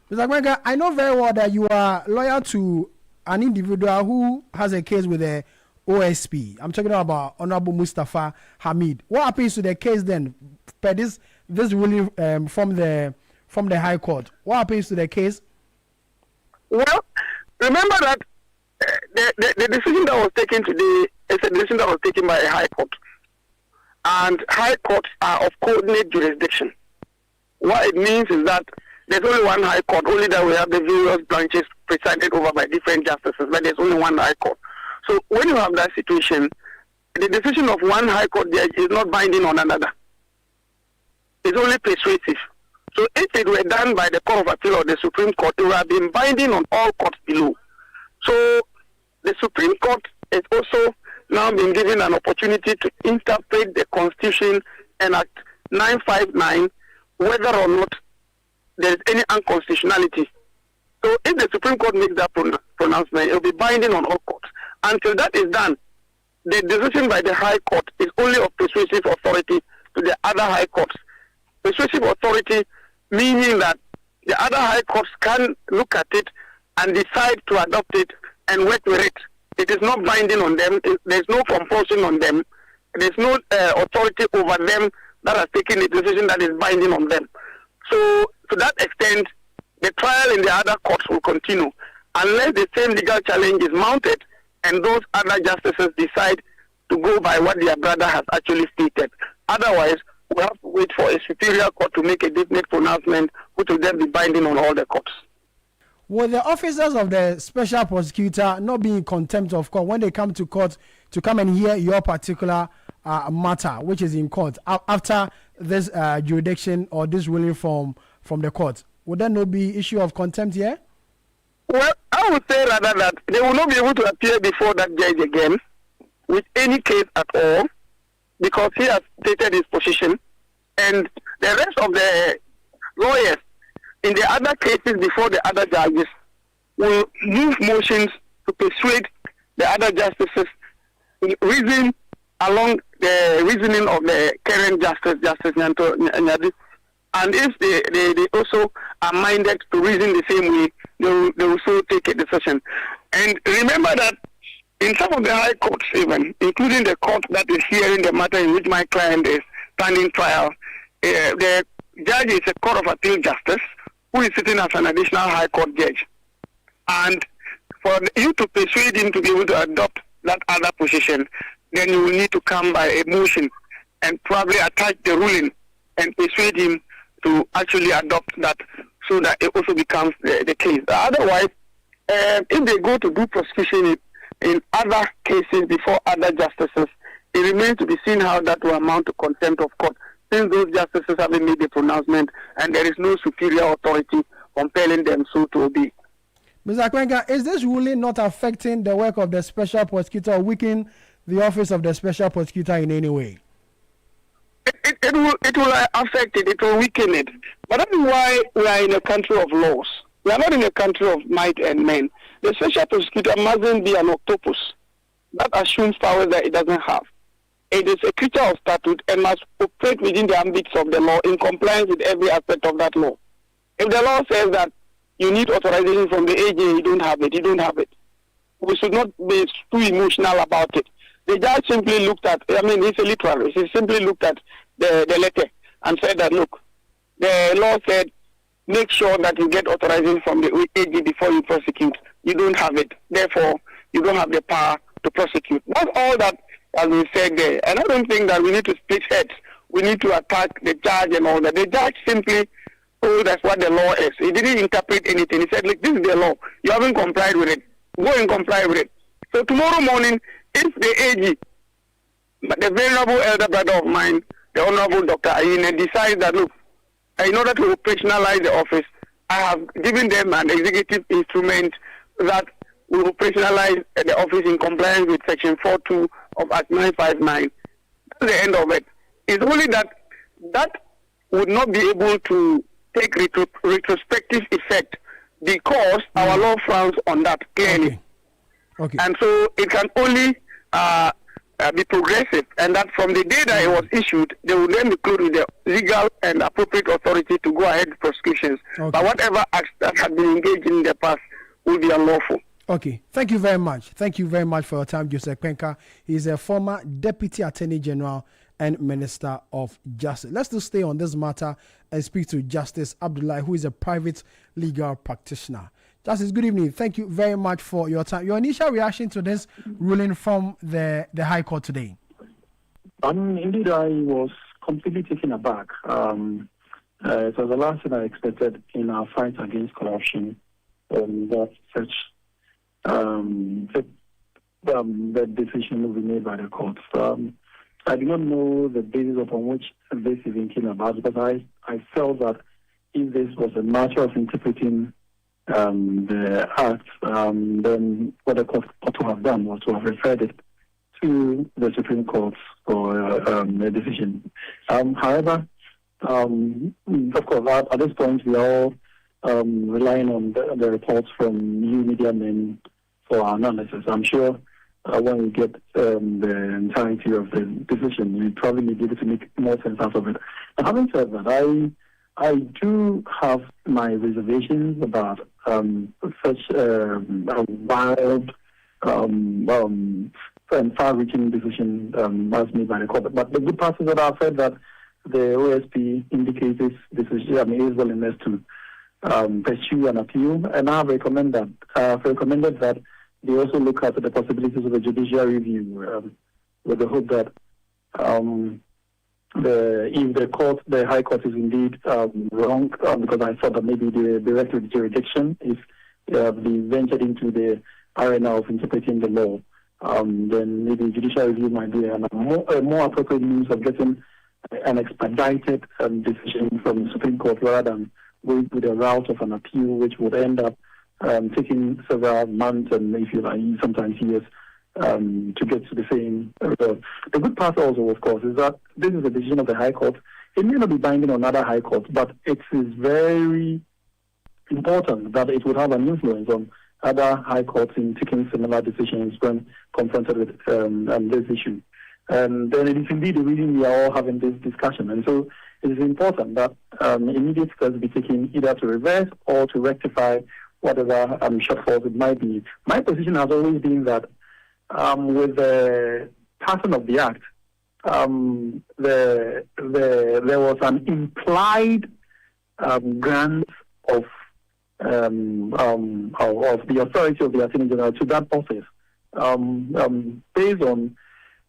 Mr. Kwenka, I know very well that you are loyal to an individual who has a case with the OSP. I'm talking about Honorable Mustafa Hamid. What happens to the case then? Per this ruling from the High Court. What happens to the case? Well, remember that the decision that was taken today is a decision that was taken by a High Court. And High Courts are of coordinate jurisdiction. What it means is that there's only one High Court, only that we have the various branches presided over by different justices, but there's only one High Court. So when you have that situation, the decision of one High Court judge is not binding on another. It's only persuasive. So if it were done by the Court of Appeal or the Supreme Court, it would have been binding on all courts below. So the Supreme Court is also now been given an opportunity to interpret the Constitution and Act 959, whether or not there is any unconstitutionality So if the Supreme Court makes that pronouncement, it will be binding on all courts. Until that is done, the decision by the High Court is only of persuasive authority to the other High Courts. Persuasive authority meaning that the other High Courts can look at it and decide to adopt it and work with it. It is not binding on them. There's no compulsion on them. There's no authority over them that has taken a decision that is binding on them. So, to that extent, the trial in the other courts will continue unless the same legal challenge is mounted and those other justices decide to go by what their brother has actually stated. Otherwise, we have to wait for a superior court to make a definite pronouncement, which will then be binding on all the courts. Will the officers of the special prosecutor not be in contempt of court when they come to court to come and hear your particular matter, which is in court, after this jurisdiction or this ruling from the court? Would there not be issue of contempt here? Well, I would say rather that they will not be able to appear before that judge again with any case at all because he has stated his position, and the rest of the lawyers in the other cases before the other judges will move motions to persuade the other justices to reason along the reasoning of the current Justice Nyadi. And if they also are minded to reason the same way, they will so take a decision. And remember that in some of the high courts even, including the court that is hearing the matter in which my client is standing trial, the judge is a Court of Appeal Justice who is sitting as an additional high court judge. And for you to persuade him to be able to adopt that other position, then you will need to come by a motion and probably attach the ruling and persuade him to actually adopt that so that it also becomes the case. Otherwise, if they go to do prosecution in other cases before other justices, it remains to be seen how that will amount to contempt of court, since those justices haven't made the pronouncement and there is no superior authority compelling them so to obey. Mr. Kwenka, is this ruling not affecting the work of the special prosecutor or weakening the office of the special prosecutor in any way? It will affect it. It will weaken it. But that is why we are in a country of laws. We are not in a country of might and men. The special prosecutor mustn't be an octopus that assumes powers that it doesn't have. It is a creature of statute and must operate within the ambits of the law in compliance with every aspect of that law. If the law says that you need authorization from the AG, you don't have it. You don't have it. We should not be too emotional about it. The judge simply looked at, he's a literalist. He simply looked at the letter and said that, look, the law said, make sure that you get authorization from the AG before you prosecute. You don't have it. Therefore, you don't have the power to prosecute. That's all that has been said there. And I don't think that we need to split heads. We need to attack the judge and all that. The judge simply told us what the law is. He didn't interpret anything. He said, look, this is the law. You haven't complied with it. Go and comply with it. So tomorrow morning, if the AG, the venerable elder brother of mine, the Honorable Dr. Ayine, decides that, look, in order to operationalize the office, I have given them an executive instrument that will operationalize the office in compliance with Section 4.2 of Act 959. That's the end of it. It's only that would not be able to take retrospective effect because our law frowns on that clearly. Okay. And so it can only be progressive, and that from the day that it was issued, they will then be clothed with the legal and appropriate authority to go ahead with prosecutions. Okay. But whatever acts that had been engaged in the past will be unlawful. Okay. Thank you very much. Thank you very much for your time, Joseph Kwenka. He is a former Deputy Attorney General and Minister of Justice. Let's just stay on this matter and speak to Justice Abdullahi, who is a private legal practitioner. Justice, good evening. Thank you very much for your time. Your initial reaction to this ruling from the High Court today? Indeed, I was completely taken aback. It was the last thing I expected in our fight against corruption. That such the decision will be made by the courts. I do not know the basis upon which this even came about, because I felt that if this was a matter of interpreting the act, then what the court ought to have done was to have referred it to the Supreme Court for a decision. However, of course, at this point, we are all relying on the reports from you media men for our analysis. I'm sure when we get the entirety of the decision, we probably may be able to make more sense out of it. And having said that, I do have my reservations about such a wild and far-reaching decision as made by the court. But the good part is that I've said that the OSP indicates its decision, its willingness to pursue an appeal, and I've recommended that they also look at the possibilities of a judicial review with the hope that if the High Court is indeed wrong, because I thought that maybe the director of jurisdiction, if they ventured into the arena of interpreting the law, then maybe judicial review might be a more appropriate means of getting an expedited decision from the Supreme Court rather than going through the route of an appeal, which would end up taking several months and, if you like, sometimes years to get to the same result. The good part also, of course, is that this is a decision of the High Court. It may not be binding on other High Courts, but it is very important that it would have an influence on other High Courts in taking similar decisions when confronted with this issue. And then it is indeed the reason we are all having this discussion. And so it is important that immediate steps be taken either to reverse or to rectify whatever shortfalls it might be. My position has always been that with the passing of the Act, there was an implied grant of the authority of the Attorney General to that office, based on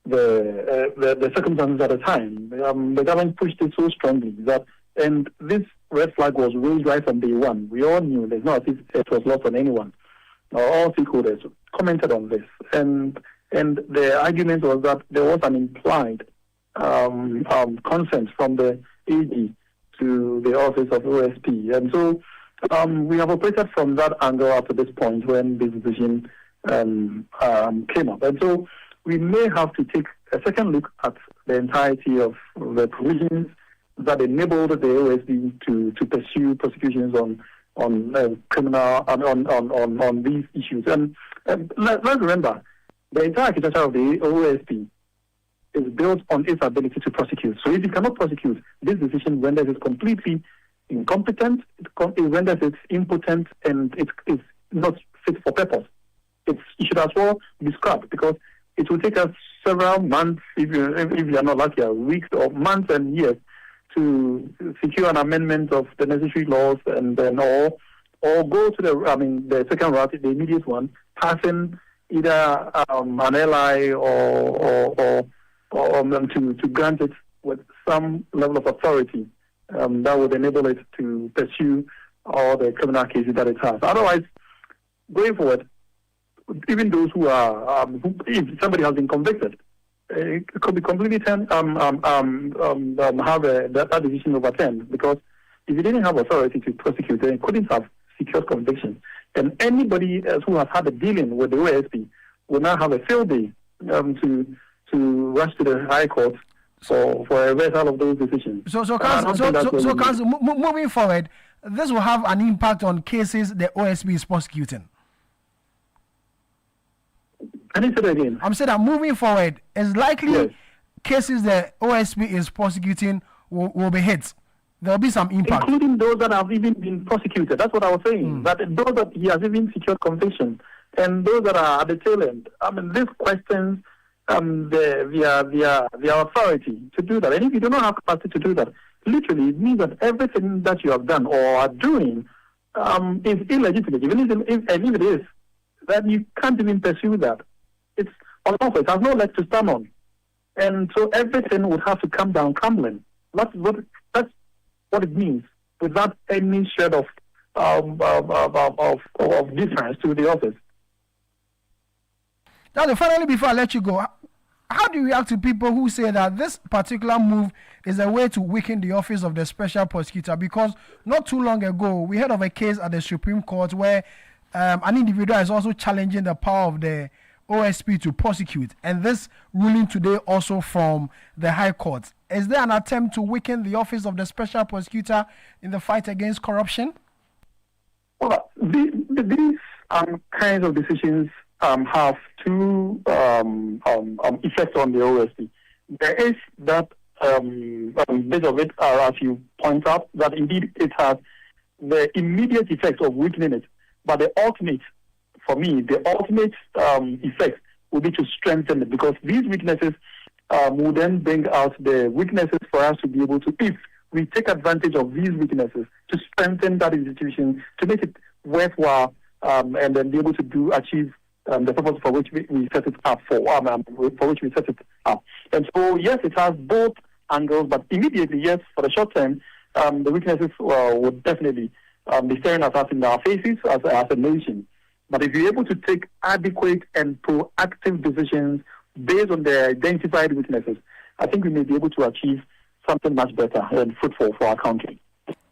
the circumstances at the time. The government pushed it so strongly that, and this red flag was raised right from day one. We all knew there's not as if it was lost on anyone. All stakeholders commented on this, and the argument was that there was an implied consent from the AG to the office of OSP, and so we have operated from that angle up to this point when this decision came up, and so we may have to take a second look at the entirety of the provisions that enabled the OSP to pursue prosecutions on criminal on these issues. And let's remember, the entire architecture of the OSP is built on its ability to prosecute. So if you cannot prosecute, this decision renders it completely incompetent, it renders it impotent, and it's not fit for purpose. It should as well be scrapped, because it will take us several months, if you are not lucky, weeks or months and years to secure an amendment of the necessary laws, and then or go to the second route, the immediate one, passing either an LI or to grant it with some level of authority that would enable it to pursue all the criminal cases that it has. Otherwise, going forward, even those who are, if somebody has been convicted, it could be completely have that decision overturned, because if you didn't have authority to prosecute, then it couldn't have secured conviction. And anybody else who has had a dealing with the OSP will now have a field day to rush to the High Court for a reversal of those decisions. So Council, moving forward, this will have an impact on cases the OSP is prosecuting. Can you say that again? I'm saying that moving forward, it's likely cases the OSP is prosecuting will be hit. There will be some impact. Including those that have even been prosecuted. That's what I was saying. That those that he has even secured conviction, and those that are at the tail end. This questions their authority to do that. And if you do not have capacity to do that, literally it means that everything that you have done or are doing is illegitimate. Even if it is, then you can't even pursue that. It's unlawful. It has no leg to stand on. And so everything would have to come down crumbling. That's what it means, without any shred of difference to the office. Now, finally, before I let you go, how do you react to people who say that this particular move is a way to weaken the office of the special prosecutor? Because not too long ago, we heard of a case at the Supreme Court where an individual is also challenging the power of the OSP to prosecute, and this ruling today also from the High Court. Is there an attempt to weaken the office of the special prosecutor in the fight against corruption? Well, these kinds of decisions have two effects on the OSP. There is that bit of it, as you point out, that indeed it has the immediate effects of weakening it. But the ultimate, for me, effect will be to strengthen it, because these weaknesses will then bring out the weaknesses for us to be able to, if we take advantage of these weaknesses, to strengthen that institution, to make it worthwhile, and then be able to achieve the purpose for which we set it up for which we set it up. And so, yes, it has both angles, but immediately, yes, for the short term, the weaknesses would definitely be staring at us in our faces as a nation. But if you're able to take adequate and proactive decisions based on the identified weaknesses, I think we may be able to achieve something much better and fruitful for our country.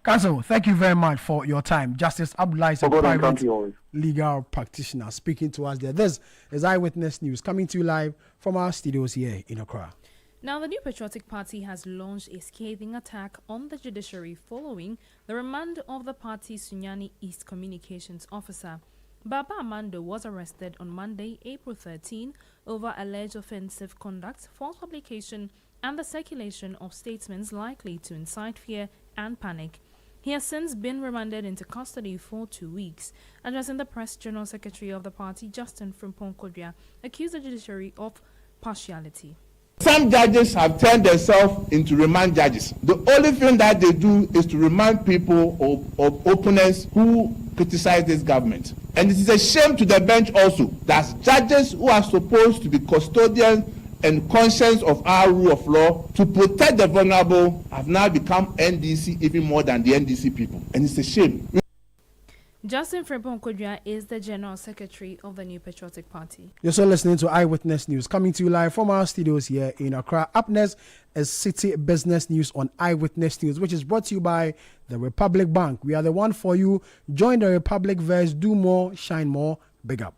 Counsel, thank you very much for your time. Justice Abdullah is a private legal practitioner speaking to us there. This is Eyewitness News coming to you live from our studios here in Accra. Now, the New Patriotic Party has launched a scathing attack on the judiciary following the remand of the party's Sunyani East Communications Officer. Baba Amando was arrested on Monday, April 13, over alleged offensive conduct, false publication, and the circulation of statements likely to incite fear and panic. He has since been remanded into custody for 2 weeks. Addressing the press, General Secretary of the party, Justin Frimpong Kodria, accused the judiciary of partiality. Some judges have turned themselves into remand judges. The only thing that they do is to remind people of opponents who criticize this government. And it is a shame to the bench also that judges who are supposed to be custodians and conscience of our rule of law to protect the vulnerable have now become NDC even more than the NDC people. And it's a shame. Justin Frimpong Kodria is the General Secretary of the New Patriotic Party. You're still listening to Eyewitness News coming to you live from our studios here in Accra. Up next is Citi Business News on Eyewitness News, which is brought to you by the Republic Bank. We are the one for you. Join the Republic verse. Do more, shine more. Big up.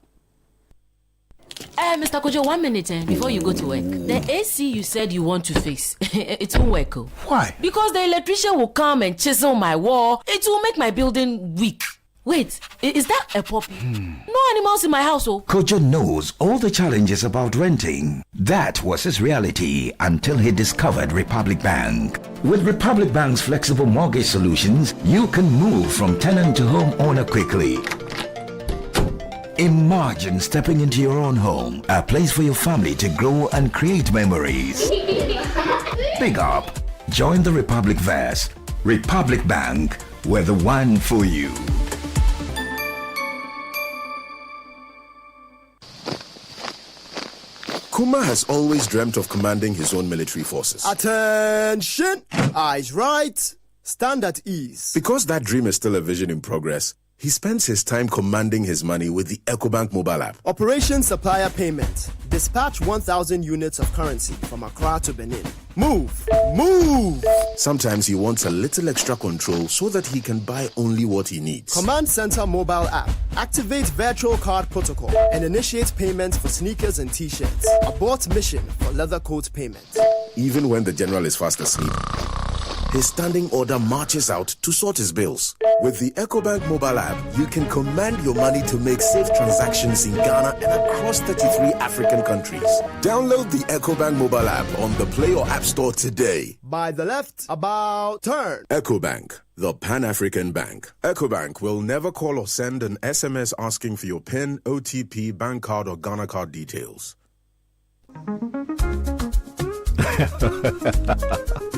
Mr. Kojo, 1 minute before you go to work. The AC you said you want to fix, it won't work. Why? Because the electrician will come and chisel my wall. It will make my building weak. Wait, is that a puppy? No animals in my house, oh. Kojo knows all the challenges about renting. That was his reality until he discovered Republic Bank. With Republic Bank's flexible mortgage solutions, you can move from tenant to homeowner quickly. Imagine stepping into your own home, a place for your family to grow and create memories. Big up. Join the Republic Verse. Republic Bank, we're the one for you. Kuma has always dreamt of commanding his own military forces. Attention! Eyes right, stand at ease. Because that dream is still a vision in progress, he spends his time commanding his money with the EcoBank mobile app. Operation Supplier Payment. Dispatch 1,000 units of currency from Accra to Benin. Move! Move! Sometimes he wants a little extra control so that he can buy only what he needs. Command Center mobile app. Activate virtual card protocol and initiate payments for sneakers and t-shirts. Abort mission for leather coat payment. Even when the general is fast asleep, his standing order marches out to sort his bills. With the EcoBank mobile app, you can command your money to make safe transactions in Ghana and across 33 African countries. Download the EcoBank mobile app on the Play or App Store today. By the left, about turn. EcoBank, the Pan-African Bank. EcoBank will never call or send an SMS asking for your PIN, OTP, bank card, or Ghana card details.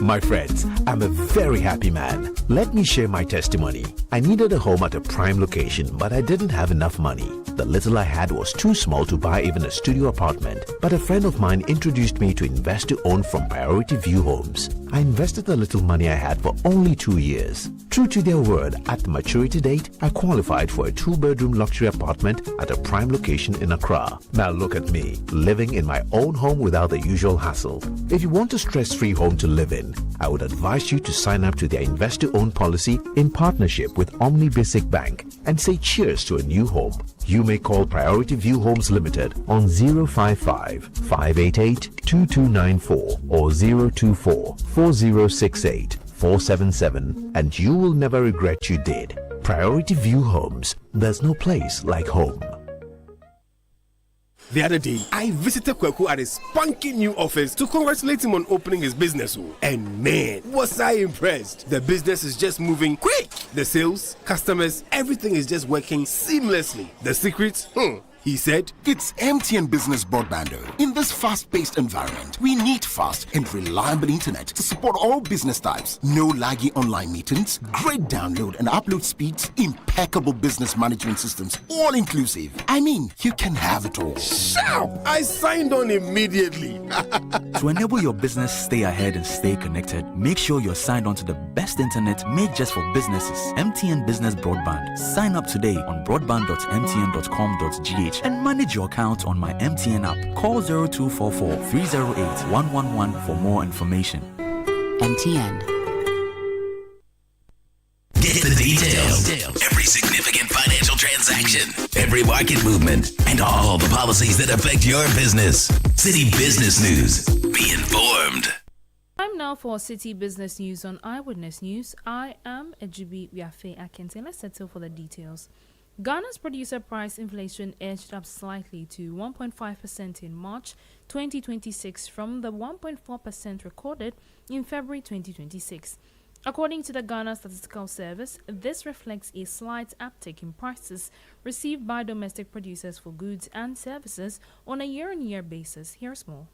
My friends, I'm a very happy man. Let me share my testimony. I needed a home at a prime location, but I didn't have enough money. The little I had was too small to buy even a studio apartment, but a friend of mine introduced me to invest to own from Priority View Homes. I invested the little money I had for only 2 years. True to their word, at the maturity date, I qualified for a 2-bedroom luxury apartment at a prime location in Accra. Now look at me, living in my own home without the usual hassle. If you want a stress-free home to live in, I would advise you to sign up to their Invest-to-Own policy in partnership with Omni Basic Bank and say cheers to a new home. You may call Priority View Homes Limited on 055-588-2294 or 024-4068-477 and you will never regret you did. Priority View Homes. There's no place like home. The other day, I visited Kweku at his spunky new office to congratulate him on opening his business. And man, was I impressed. The business is just moving quick. The sales, customers, everything is just working seamlessly. The secret? He said, it's MTN Business Broadband. In this fast-paced environment, we need fast and reliable internet to support all business types. No laggy online meetings, great download and upload speeds, impeccable business management systems, all inclusive. I mean, you can have it all. Sharp! I signed on immediately. To enable your business stay ahead and stay connected, make sure you're signed on to the best internet made just for businesses. MTN Business Broadband. Sign up today on broadband.mtn.com.gh and manage your account on my MTN app. Call 0244 308 111 for more information. MTN. Get the details. Every significant financial transaction, every market movement, and all the policies that affect your business. Citi Business News. Be informed. Time now for Citi Business News on Eyewitness News. I am Ejibi Wiafe Akente. Let's settle for the details. Ghana's producer price inflation edged up slightly to 1.5% in March 2026 from the 1.4% recorded in February 2026. According to the Ghana Statistical Service, this reflects a slight uptick in prices received by domestic producers for goods and services on a year-on-year basis. Here's more.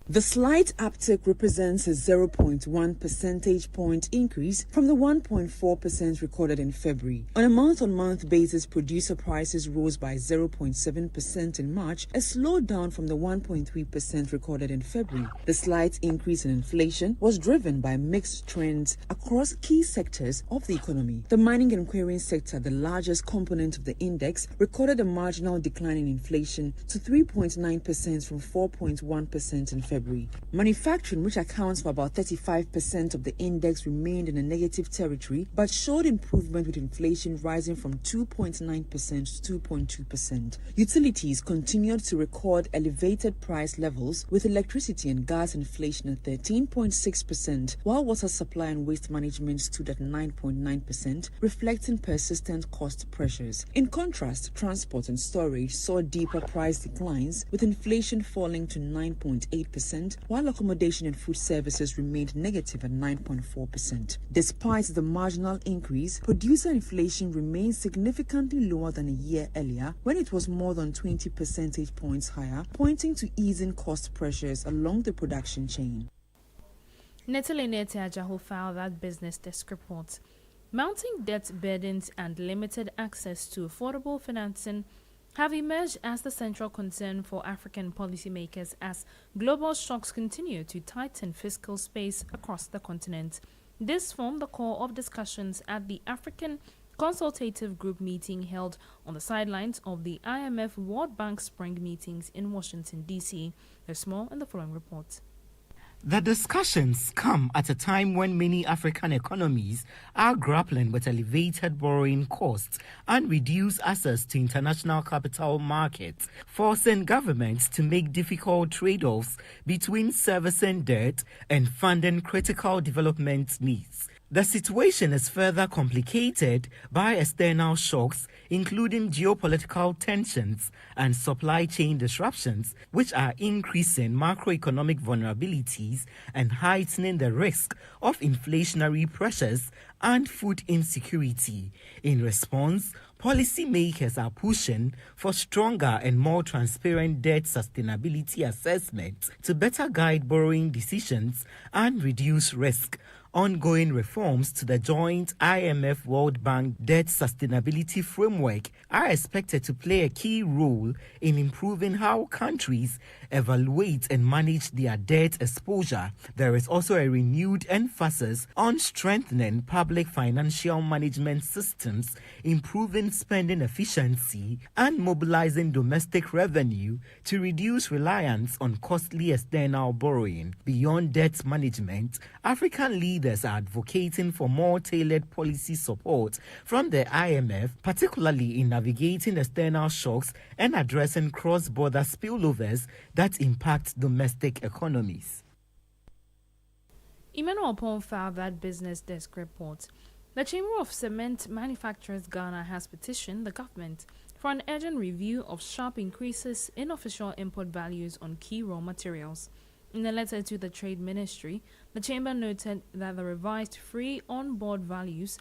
The slight uptick represents a 0.1 percentage point increase from the 1.4% recorded in February. On a month-on-month basis, producer prices rose by 0.7% in March, a slowdown from the 1.3% recorded in February. The slight increase in inflation was driven by mixed trends across key sectors of the economy. The mining and quarrying sector, the largest component of the index, recorded a marginal decline in inflation to 3.9% from 4.1% in February. Manufacturing, which accounts for about 35% of the index, remained in a negative territory but showed improvement, with inflation rising from 2.9% to 2.2%. Utilities continued to record elevated price levels, with electricity and gas inflation at 13.6%, while water supply and waste management stood at 9.9%, reflecting persistent cost pressures. In contrast, transport and storage saw deeper price declines, with inflation falling to 9.8%, while accommodation and food services remained negative at 9.4%. Despite the marginal increase, producer inflation remains significantly lower than a year earlier, when it was more than 20 percentage points higher, pointing to easing cost pressures along the production chain. Netelinete Ajaho filed that business desk report. Mounting debt burdens and limited access to affordable financing have emerged as the central concern for African policymakers as global shocks continue to tighten fiscal space across the continent. This formed the core of discussions at the African Consultative Group meeting held on the sidelines of the IMF World Bank Spring meetings in Washington, D.C. There's more in the following report. The discussions come at a time when many African economies are grappling with elevated borrowing costs and reduced access to international capital markets, forcing governments to make difficult trade-offs between servicing debt and funding critical development needs. The situation is further complicated by external shocks, including geopolitical tensions and supply chain disruptions, which are increasing macroeconomic vulnerabilities and heightening the risk of inflationary pressures and food insecurity. In response, policymakers are pushing for stronger and more transparent debt sustainability assessment to better guide borrowing decisions and reduce risk. Ongoing reforms to the joint IMF World Bank debt sustainability framework are expected to play a key role in improving how countries evaluate and manage their debt exposure. There is also a renewed emphasis on strengthening public financial management systems, improving spending efficiency, and mobilizing domestic revenue to reduce reliance on costly external borrowing. Beyond debt management, African leaders are advocating for more tailored policy support from the IMF, particularly in navigating external shocks and addressing cross-border spillovers that impact domestic economies. Emmanuel Pong filed that business desk report. The Chamber of Cement Manufacturers Ghana has petitioned the government for an urgent review of sharp increases in official import values on key raw materials. In a letter to the Trade Ministry, the Chamber noted that the revised free on-board values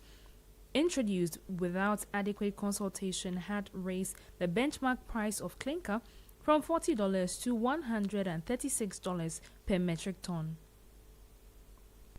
introduced without adequate consultation had raised the benchmark price of clinker from $40 to $136 per metric ton.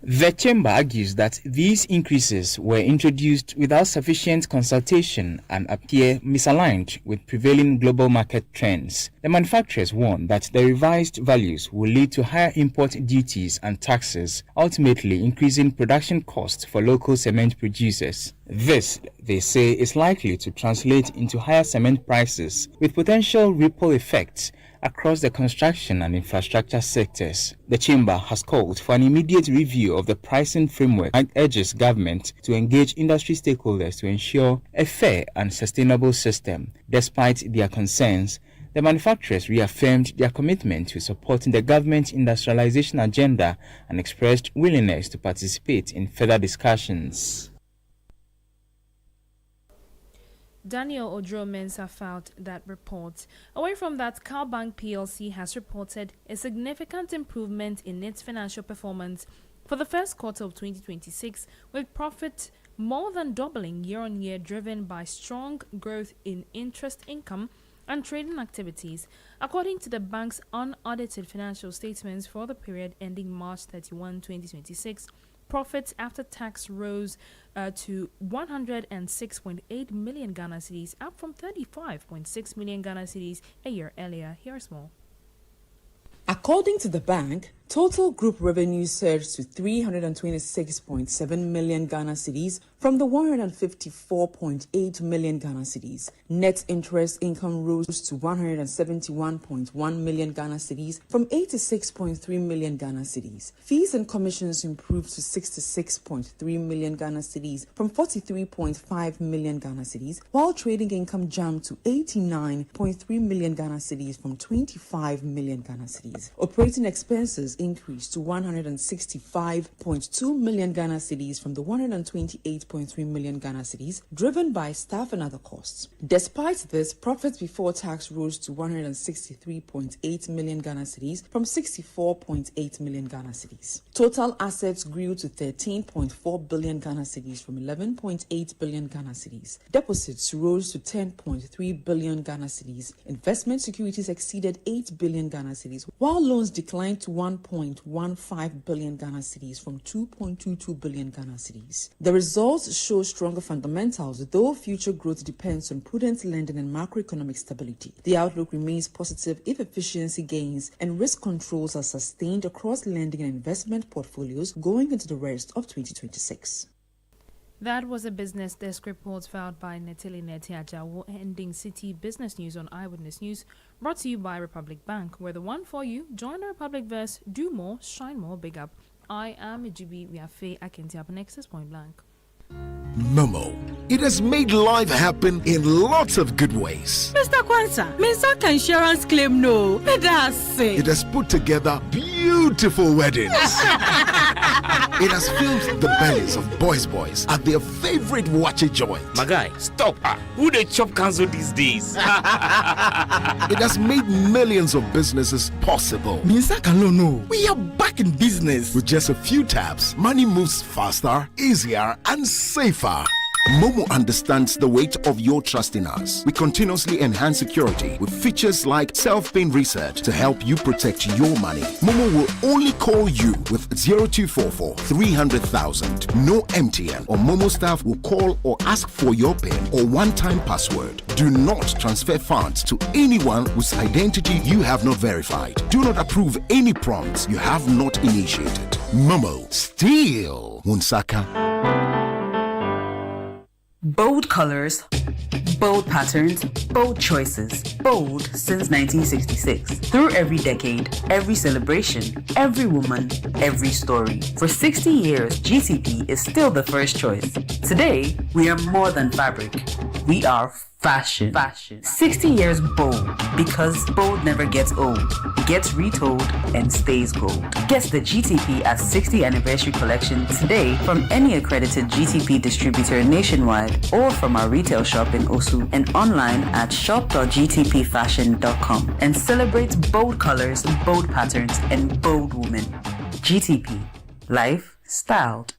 The Chamber argues that these increases were introduced without sufficient consultation and appear misaligned with prevailing global market trends. The manufacturers warn that the revised values will lead to higher import duties and taxes, ultimately increasing production costs for local cement producers. This, they say, is likely to translate into higher cement prices, with potential ripple effects across the construction and infrastructure sectors. The Chamber has called for an immediate review of the pricing framework and urges government to engage industry stakeholders to ensure a fair and sustainable system. Despite their concerns, the manufacturers reaffirmed their commitment to supporting the government industrialization agenda and expressed willingness to participate in further discussions. Daniel Odro-Mensah filed that report. Away from that, Cowbank PLC has reported a significant improvement in its financial performance for the first quarter of 2026, with profit more than doubling year-on-year, driven by strong growth in interest income and trading activities. According to the bank's unaudited financial statements for the period ending March 31, 2026, profits after tax rose to 106.8 million Ghana cedis, up from 35.6 million Ghana cedis a year earlier. Here's more. According to the bank, total group revenue surged to 326.7 million Ghana cedis from the 154.8 million Ghana cedis. Net interest income rose to 171.1 million Ghana cedis from 86.3 million Ghana cedis. Fees and commissions improved to 66.3 million Ghana cedis from 43.5 million Ghana cedis, while trading income jumped to 89.3 million Ghana cedis from 25 million Ghana cedis. Operating expenses increased to 165.2 million Ghana cedis from the 128.3 million Ghana cedis, driven by staff and other costs. Despite this, profits before tax rose to 163.8 million Ghana cedis from 64.8 million Ghana cedis. Total assets grew to 13.4 billion Ghana cedis from 11.8 billion Ghana cedis. Deposits rose to 10.3 billion Ghana cedis. Investment securities exceeded 8 billion Ghana cedis, while loans declined to 1.15 billion Ghana cedis from 2.22 billion Ghana cedis. The results show stronger fundamentals, though future growth depends on prudent lending and macroeconomic stability. The outlook remains positive if efficiency gains and risk controls are sustained across lending and investment portfolios going into the rest of 2026. That was a business desk report filed by Netili Netiajawo, ending Citi Business News on Eyewitness News, brought to you by Republic Bank. We're the one for you. Join the Republic verse. Do more, shine more, big up. I am Ijibi Wiafe Akinti. Up next is Point Blank. Momo. It has made life happen in lots of good ways. Mr. Kwanzaa, Mr. Insurance claim no. It has put together beautiful weddings. It has filled the bellies of boys at their favorite watchy joint. My guy, stop. Who they chop cancel these days? It has made millions of businesses possible. No. We are back in business. With just a few taps, money moves faster, easier, and safer. Momo understands the weight of your trust in us. We continuously enhance security with features like self-paying research to help you protect your money. Momo will only call you with 0244 300,000. No MTN or Momo staff will call or ask for your PIN or one-time password. Do not transfer funds to anyone whose identity you have not verified. Do not approve any prompts you have not initiated. Momo, still Wunsaka. Bold colors, bold patterns, bold choices. Bold since 1966. Through every decade, every celebration, every woman, every story. For 60 years, GCP is still the first choice. Today, we are more than fabric. We are Fashion. 60 years bold, because bold never gets old, gets retold, and stays gold. Get the GTP at 60 Anniversary Collection today from any accredited GTP distributor nationwide or from our retail shop in Osu and online at shop.gtpfashion.com, and celebrate bold colors, bold patterns, and bold women. GTP. Life styled.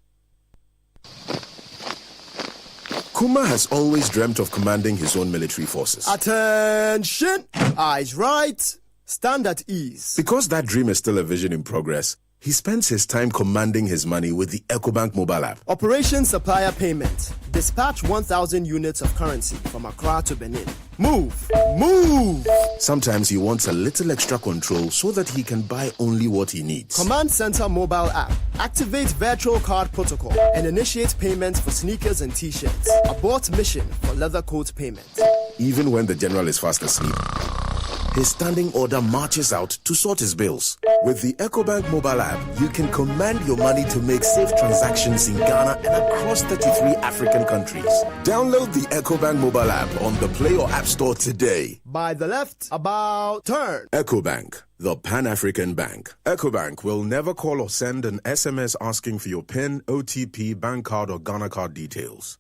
Kuma has always dreamt of commanding his own military forces. Attention! Eyes right, stand at ease. Because that dream is still a vision in progress, he spends his time commanding his money with the EcoBank mobile app. Operation Supplier Payment. Dispatch 1,000 units of currency from Accra to Benin. Move! Move! Sometimes he wants a little extra control so that he can buy only what he needs. Command Center mobile app. Activate virtual card protocol and initiate payments for sneakers and t-shirts. Abort mission for leather coat payment. Even when the general is fast asleep, his standing order marches out to sort his bills. With the EcoBank mobile app, you can command your money to make safe transactions in Ghana and across 33 African countries. Download the EcoBank mobile app on the Play or App Store today. By the left, about turn. EcoBank, the Pan-African bank. EcoBank will never call or send an SMS asking for your PIN, OTP, bank card, or Ghana card details.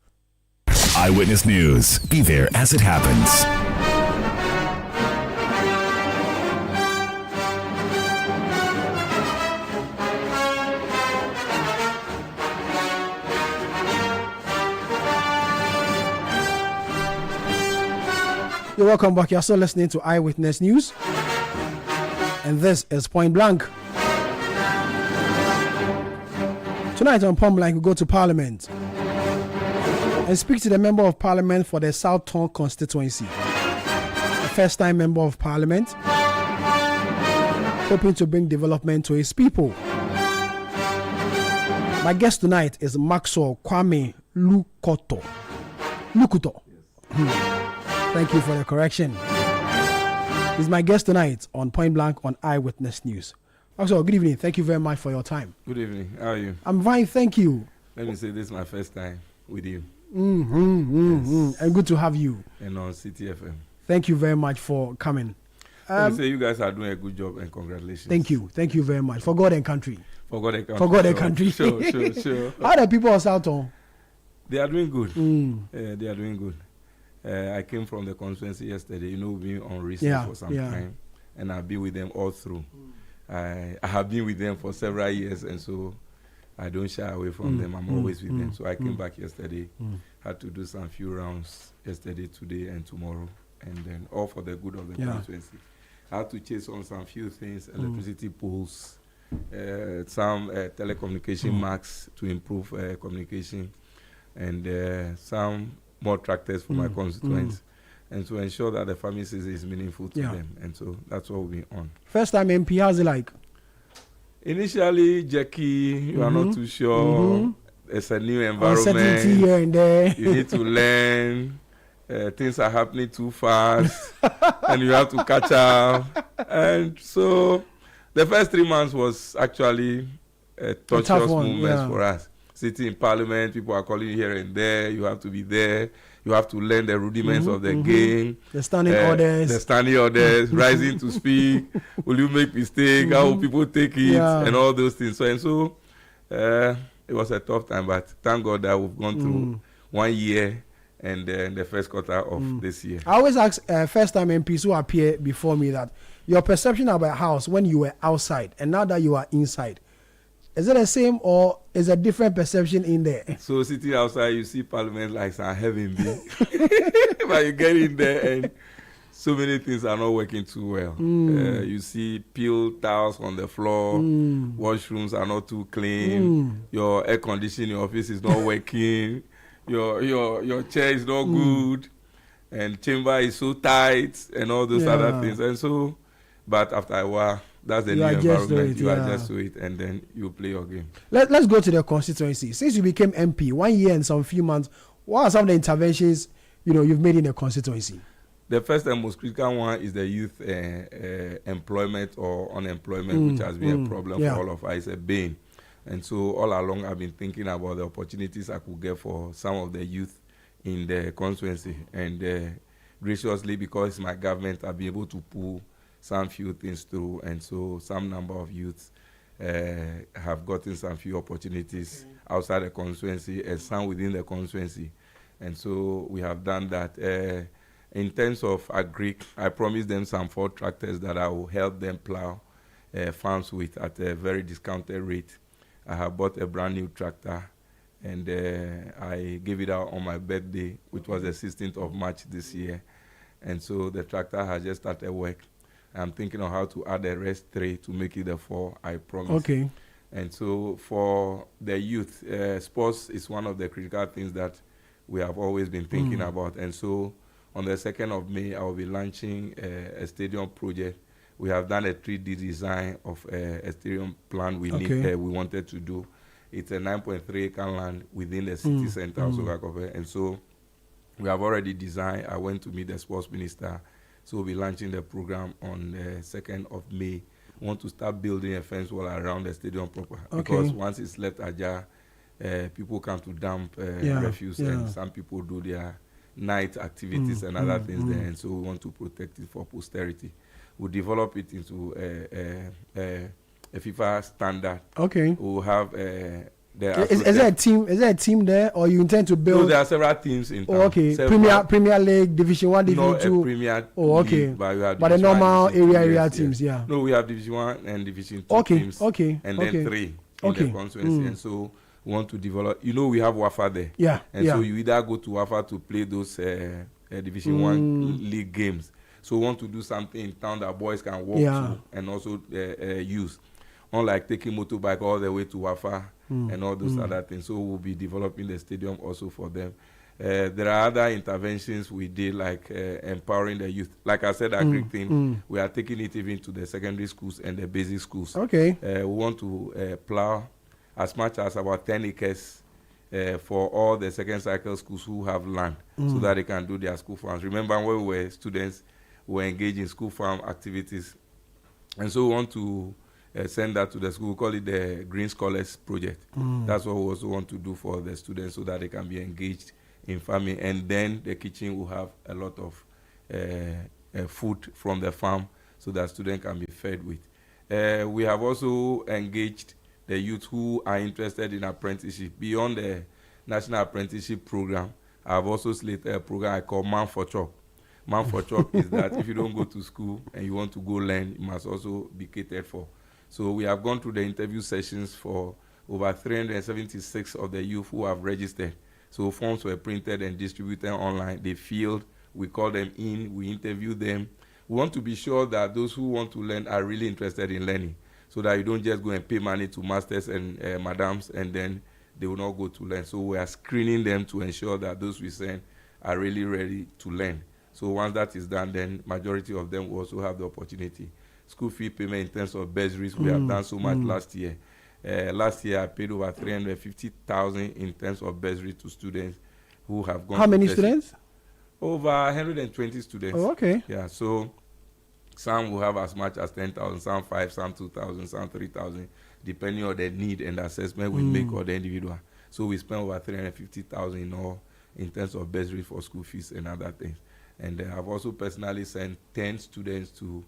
Eyewitness News. Be there as it happens. You're welcome back. You're still listening to Eyewitness News. And this is Point Blank. Tonight on Point Blank, we go to Parliament and speak to the Member of Parliament for the South Tongue Constituency. A first-time Member of Parliament, hoping to bring development to his people. My guest tonight is Maxwell Kwame Lukuto. Thank you for the correction. He's my guest tonight on Point Blank on Eyewitness News. Also, good evening. Thank you very much for your time. Good evening. How are you? I'm fine, thank you. Let me say this is my first time with you. Yes. And good to have you. And on Citi FM. Thank you very much for coming. Let me say you guys are doing a good job and congratulations. Thank you. Thank you very much. For God and country. For God and country. For God and country. Sure. How are the people of South Tongue? They are doing good. They are doing good. I came from the constituency yesterday. You know, we've been on recess for some time, and I've been with them all through. I have been with them for several years, and so I don't shy away from them. I'm always with them. So I came back yesterday, had to do some few rounds yesterday, today, and tomorrow, and then all for the good of the constituency. I had to chase on some few things, electricity poles, some telecommunication marks to improve communication, and some more tractors for my constituents, and to ensure that the pharmacy is meaningful to them. And so that's what we're on. First time MP, how's it like? Initially, Jackie, you are not too sure. It's a new environment. Uncertainty here and there. You need to learn. Things are happening too fast, and you have to catch up. And so the first 3 months was actually a torturous moment for us. Sitting in Parliament, people are calling you here and there. You have to be there. You have to learn the rudiments of the game. The standing orders. Rising to speak. Will you make mistakes? How will people take it? And all those things. So it was a tough time, but thank God that we've gone through 1 year and the first quarter of this year. I always ask first-time MPs who appear before me that your perception about house when you were outside and now that you are inside, is it the same or is a different perception in there? So sitting outside, you see Parliament like some heaven, but you get in there and so many things are not working too well. You see peeled towels on the floor, washrooms are not too clean, your air conditioning in your office is not working, your chair is not good, and chamber is so tight, and all those other things. And so, but after a while, that's the new environment. You adjust to it, and then you play your game. Let's go to the constituency. Since you became MP, 1 year and some few months, what are some of the interventions you've made in the constituency? The first and most critical one is the youth employment or unemployment, which has been a problem for all of us. It's a bane. And so all along, I've been thinking about the opportunities I could get for some of the youth in the constituency. And graciously, because it's my government, I've been able to pull some few things through, and so some number of youths have gotten some few opportunities outside the constituency and some within the constituency. And so we have done that. In terms of agri, I promised them some 4 tractors that I will help them plow farms with at a very discounted rate. I have bought a brand new tractor, and I gave it out on my birthday, which was the 16th of March this year. And so the tractor has just started work. I'm thinking of how to add the rest 3 to make it the 4, I promise. Okay. And so for the youth, sports is one of the critical things that we have always been thinking about. And so on the 2nd of May, I will be launching a stadium project. We have done a 3D design of a stadium plan we wanted to do. It's a 9.3 acre land within the city center of Sogakope. And so we have already designed. I went to meet the sports minister. So we'll be launching the program on the 2nd of May. We want to start building a fence wall around the stadium proper. Because once it's left ajar, people come to dump refuse, and some people do their night activities and other things there. And so we want to protect it for posterity. We'll develop it into a FIFA standard. Okay. We'll have is there a team? Is there a team there, or you intend to build? No, there are several teams in town. Oh, okay. Premier League, Division 1, Division 2. Premier okay. League, but the normal area teams, yeah. No, we have Division 1 and Division 2 teams. Okay. And then 3 in the constituency. And so we want to develop. You know, we have Wafa there. Yeah. And so you either go to Wafa to play those Division 1 league games. So we want to do something in town that boys can walk to and also use. Unlike taking motorbike all the way to Wafa and all those other things. So we'll be developing the stadium also for them. There are other interventions we did, like empowering the youth. Like I said, agri thing, we are taking it even to the secondary schools and the basic schools. Okay. We want to plow as much as about 10 acres for all the second cycle schools who have land so that they can do their school farms. Remember when we were students, we were engaged in school farm activities. And so we want to send that to the school. We call it the Green Scholars Project. That's what we also want to do for the students so that they can be engaged in farming. And then the kitchen will have a lot of food from the farm so that students can be fed with. We have also engaged the youth who are interested in apprenticeship. Beyond the National Apprenticeship Program, I have also slated a program I call Man for Chop. Man for Chop is that if you don't go to school and you want to go learn, you must also be catered for. So we have gone through the interview sessions for over 376 of the youth who have registered. So forms were printed and distributed online. They filled, we call them in, we interview them. We want to be sure that those who want to learn are really interested in learning, so that you don't just go and pay money to masters and madams and then they will not go to learn. So we are screening them to ensure that those we send are really ready to learn. So once that is done, then majority of them will also have the opportunity. School fee payment in terms of bursaries, we have done so much last year. Last year, I paid over 350,000 in terms of bursary to students who have gone. How many students? Over 120 students. Oh, okay. Yeah, so some will have as much as 10,000, some 5, some 2,000, some 3,000, depending on the need and the assessment we make or the individual. So we spend over 350,000 in all in terms of bursary for school fees and other things. And I've also personally sent 10 students to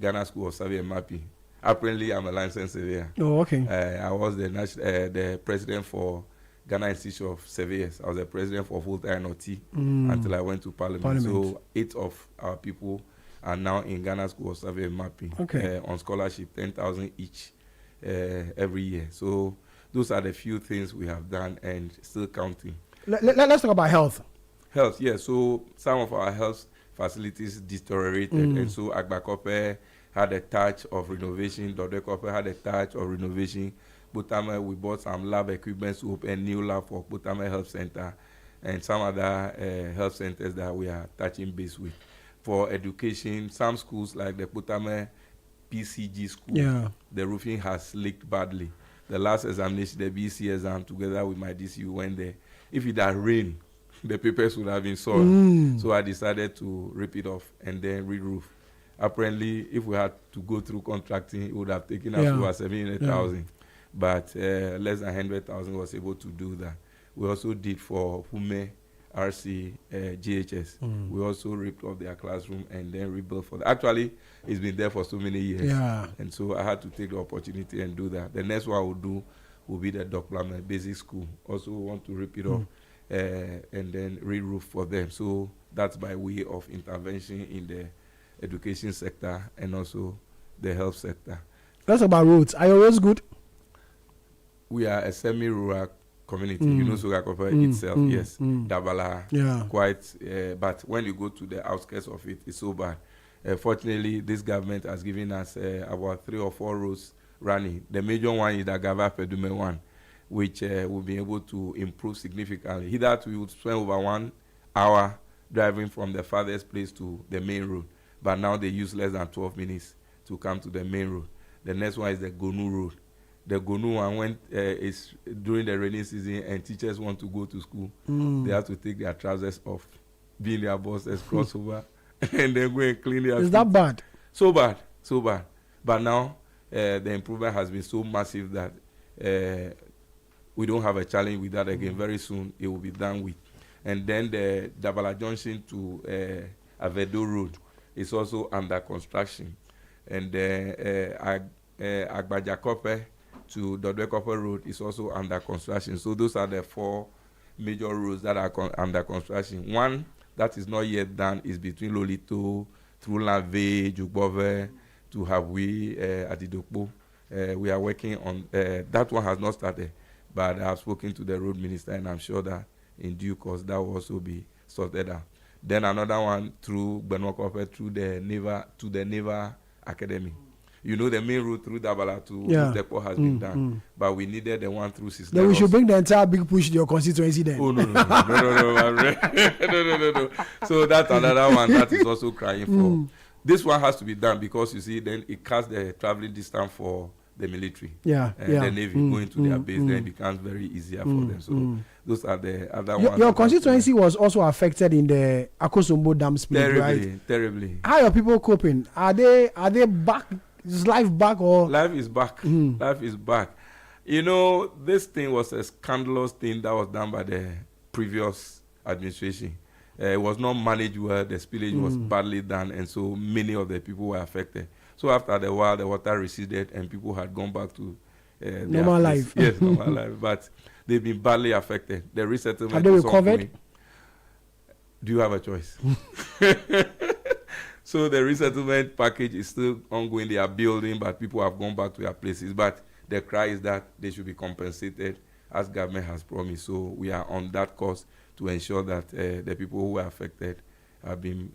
Ghana School of Survey and Mapping. Apparently, I'm a licensed surveyor. Oh, okay. I was the president for Ghana Institute of Surveyors. I was the president for full-time NOT until I went to Parliament. So 8 of our people are now in Ghana School of Survey and Mapping on scholarship, 10,000 each every year. So those are the few things we have done and still counting. Let's talk about health. Health, yeah. So some of our health facilities deteriorated, and so Agbakope had a touch of renovation. Dodekope had a touch of renovation. Butame, we bought some lab equipment to open a new lab for Butame Health Center and some other health centers that we are touching base with. For education, some schools like the Butame PCG school, the roofing has leaked badly. The last examination, the BC exam, together with my DC, went there. If it had rained, the papers would have been soiled. So I decided to rip it off and then re-roof. Apparently, if we had to go through contracting, it would have taken us over 700,000. But less than 100,000 was able to do that. We also did for Hume RC, GHS. We also ripped off their classroom and then rebuilt for them. Actually, it's been there for so many years. Yeah. And so I had to take the opportunity and do that. The next one I will do will be the Dockland Basic School. Also want to rip it off and then re-roof for them. So that's by way of intervention in the education sector and also the health sector. That's about roads. Are your roads good? We are a semi-rural community. You know Sogakope itself, yes. Dabala, quite. But when you go to the outskirts of it, it's so bad. Fortunately, this government has given us about 3 or 4 roads running. The major one is the Gava Pedume one, which will be able to improve significantly. Hitherto, we would spend over 1 hour driving from the farthest place to the main road. But now they use less than 12 minutes to come to the main road. The next one is the Gonu road. The Gonu one, when it's during the rainy season and teachers want to go to school, they have to take their trousers off, be in their bosses, cross over, and then go and clean their Is that bad? So bad, so bad. But now, the improvement has been so massive that we don't have a challenge with that again. Very soon, it will be done with. And then the Dabala Junction to Avedo Road is also under construction. And Agbajakope to Dodwekope Road is also under construction. So those are the 4 major roads that are under construction. One that is not yet done is between Lolito, through Lave, Jugbove, to Habwi, Adidokpo. We are working on, that one has not started, but I have spoken to the road minister and I'm sure that in due course that will also be sorted out. Then another one through Benwakope, through the Naval Academy. You know, the main route through Dabala to Utepo has been done, but we needed the one through Sister. Then we should bring the entire big push to your constituency then. Oh, no. No. So that's another one that is also crying for. This one has to be done because, you see, then it cuts the traveling distance for the military. The Navy going to their base, then it becomes very easier for them. So those are the other ones. Your constituency was also affected in the Akosombo Dam split, right? Terribly. How are people coping? Are they back? Is life back or? Life is back. Life is back. You know, this thing was a scandalous thing that was done by the previous administration. It was not managed well. The spillage was badly done, and so many of the people were affected. So after the while, the water receded, and people had gone back to normal life. Yes, normal life. But they've been badly affected. The resettlement. Have they recovered? Do you have a choice? So the resettlement package is still ongoing. They are building, but people have gone back to their places. But the cry is that they should be compensated as government has promised. So we are on that course to ensure that the people who were affected have been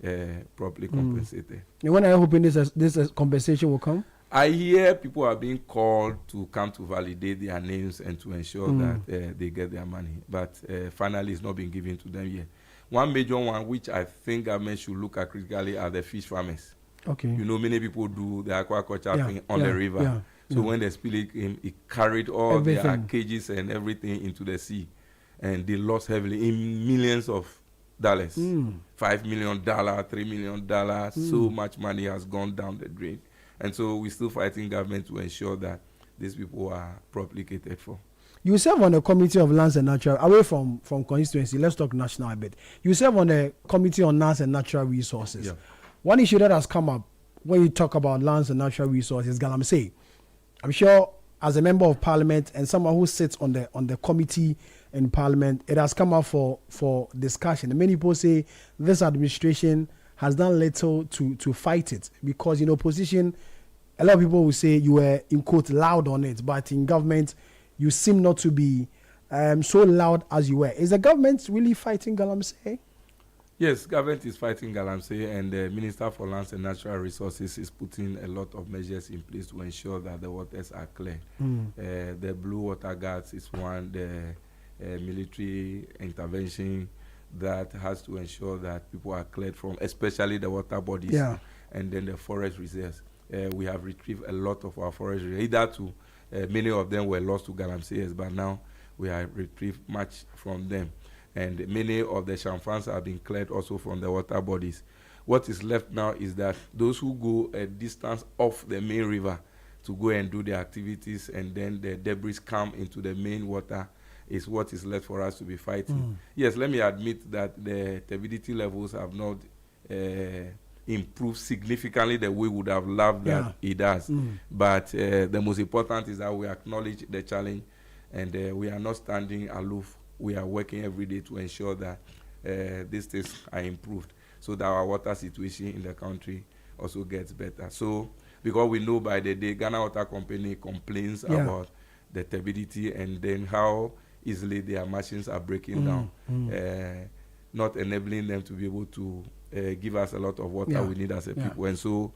properly compensated. And when are you hoping this compensation will come? I hear people are being called to come to validate their names and to ensure that they get their money. But finally, it's not been given to them yet. One major one, which I think government should look at critically, are the fish farmers. Okay. You know, many people do the aquaculture thing on the river. So when the spillage came, it carried all their cages and everything into the sea. And they lost heavily in millions of dollars. $5 million, $3 million. So much money has gone down the drain. And so we're still fighting government to ensure that these people are properly catered for. You serve on the Committee of Lands and Natural, away from constituency, let's talk national a bit. You serve on the Committee on Lands and Natural Resources. Yeah. One issue that has come up when you talk about lands and natural resources, Galamsey. I'm sure as a member of parliament and someone who sits on the committee in parliament, it has come up for discussion. And many people say this administration has done little to fight it because in opposition, a lot of people will say you were, in quote, loud on it, but in government, you seem not to be so loud as you were. Is the government really fighting Galamsey? Yes, government is fighting Galamsey, and the Minister for Lands and Natural Resources is putting a lot of measures in place to ensure that the waters are clear. The Blue Water Guards is one, the military intervention that has to ensure that people are cleared from, especially the water bodies, and then the forest reserves. We have retrieved a lot of our forest reserves. Either many of them were lost to Galamsey, but now we have retrieved much from them. And many of the chamfans have been cleared also from the water bodies. What is left now is that those who go a distance off the main river to go and do their activities, and then the debris come into the main water, is what is left for us to be fighting. Yes, let me admit that the turbidity levels have not improved significantly the way we would have loved that it does. But the most important is that we acknowledge the challenge, and we are not standing aloof. We are working every day to ensure that these things are improved, so that our water situation in the country also gets better. So, because we know by the day Ghana Water Company complains about the turbidity and then how easily their machines are breaking down, not enabling them to be able to give us a lot of water we need as a people. And so,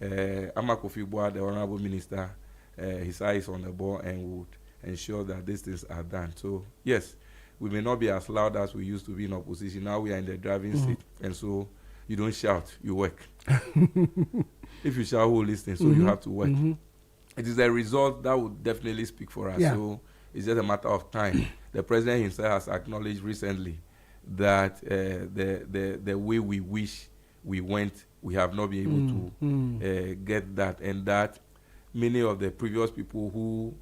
Amakofi Boa, the Honorable Minister, his eye is on the ball and would ensure that these things are done. So, yes, we may not be as loud as we used to be in opposition. Now we are in the driving seat, and so you don't shout, you work. If you shout, who listens? So you have to work. It is a result that would definitely speak for us. So it's just a matter of time. The president himself has acknowledged recently that the way we wish we went, we have not been able to get that, and that many of the previous people who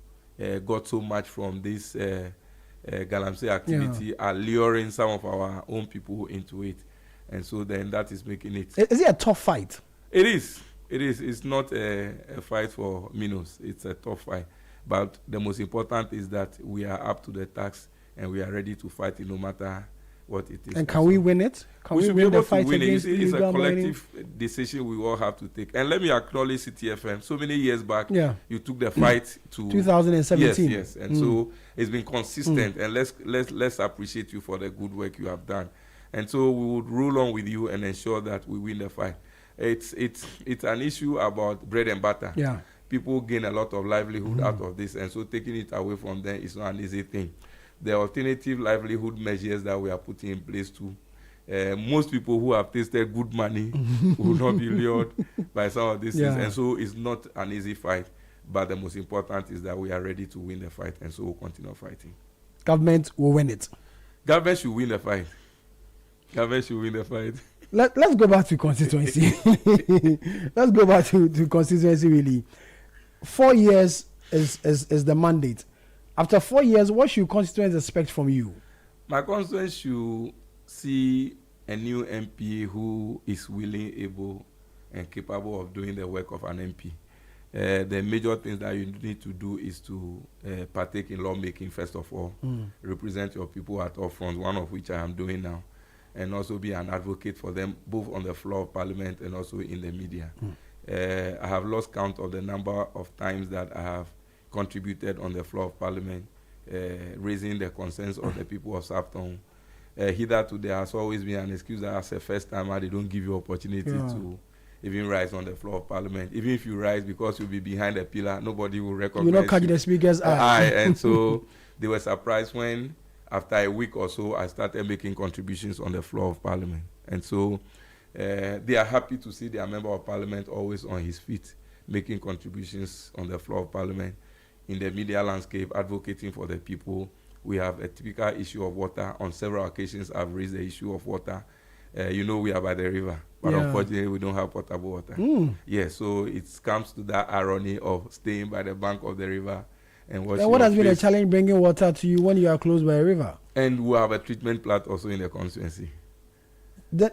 got so much from this Galamsey activity are luring some of our own people into it, and so then that is making it. Is it a tough fight? It is. It is. It's not a fight for minnows. It's a tough fight, but the most important is that we are up to the task and we are ready to fight it no matter what it is. And can we win it? Can we win the fight against it? It's a collective mining? decision we all have to take. And let me acknowledge Citi FM. So many years back, you took the fight to 2017. Yes. And so it's been consistent. And let's appreciate you for the good work you have done. And so we would roll on with you and ensure that we win the fight. It's an issue about bread and butter. People gain a lot of livelihood out of this, and so taking it away from them is not an easy thing. The alternative livelihood measures that we are putting in place too. Most people who have tasted good money will not be lured by some of these things, and so it's not an easy fight. But the most important is that we are ready to win the fight, and so we'll continue fighting. Government will win it. Government should win the fight. Government should win the fight. Let's go back to constituency. Let's go back to constituency. Really, 4 years is the mandate. After 4 years, what should constituents expect from you? My constituents should see a new MP who is willing, able, and capable of doing the work of an MP. The major things that you need to do is to partake in lawmaking, first of all, represent your people at all fronts, one of which I am doing now, and also be an advocate for them, both on the floor of Parliament and also in the media. I have lost count of the number of times that I have contributed on the floor of Parliament, raising the concerns of the people of Southtown. Hitherto, there has always been an excuse that as a first timer, they don't give you opportunity to even rise on the floor of Parliament. Even if you rise, because you'll be behind a pillar, nobody will recognize you. You not catch the speaker's eye. And so they were surprised when, after a week or so, I started making contributions on the floor of Parliament. And so they are happy to see their member of Parliament always on his feet, making contributions on the floor of Parliament. In the media landscape, advocating for the people. We have a typical issue of water. On several occasions, I've raised the issue of water. We are by the river, but unfortunately, we don't have potable water. So it comes to that irony of staying by the bank of the river and watching. What has been a challenge bringing water to you when you are close by a river? And we have a treatment plant also in the constituency.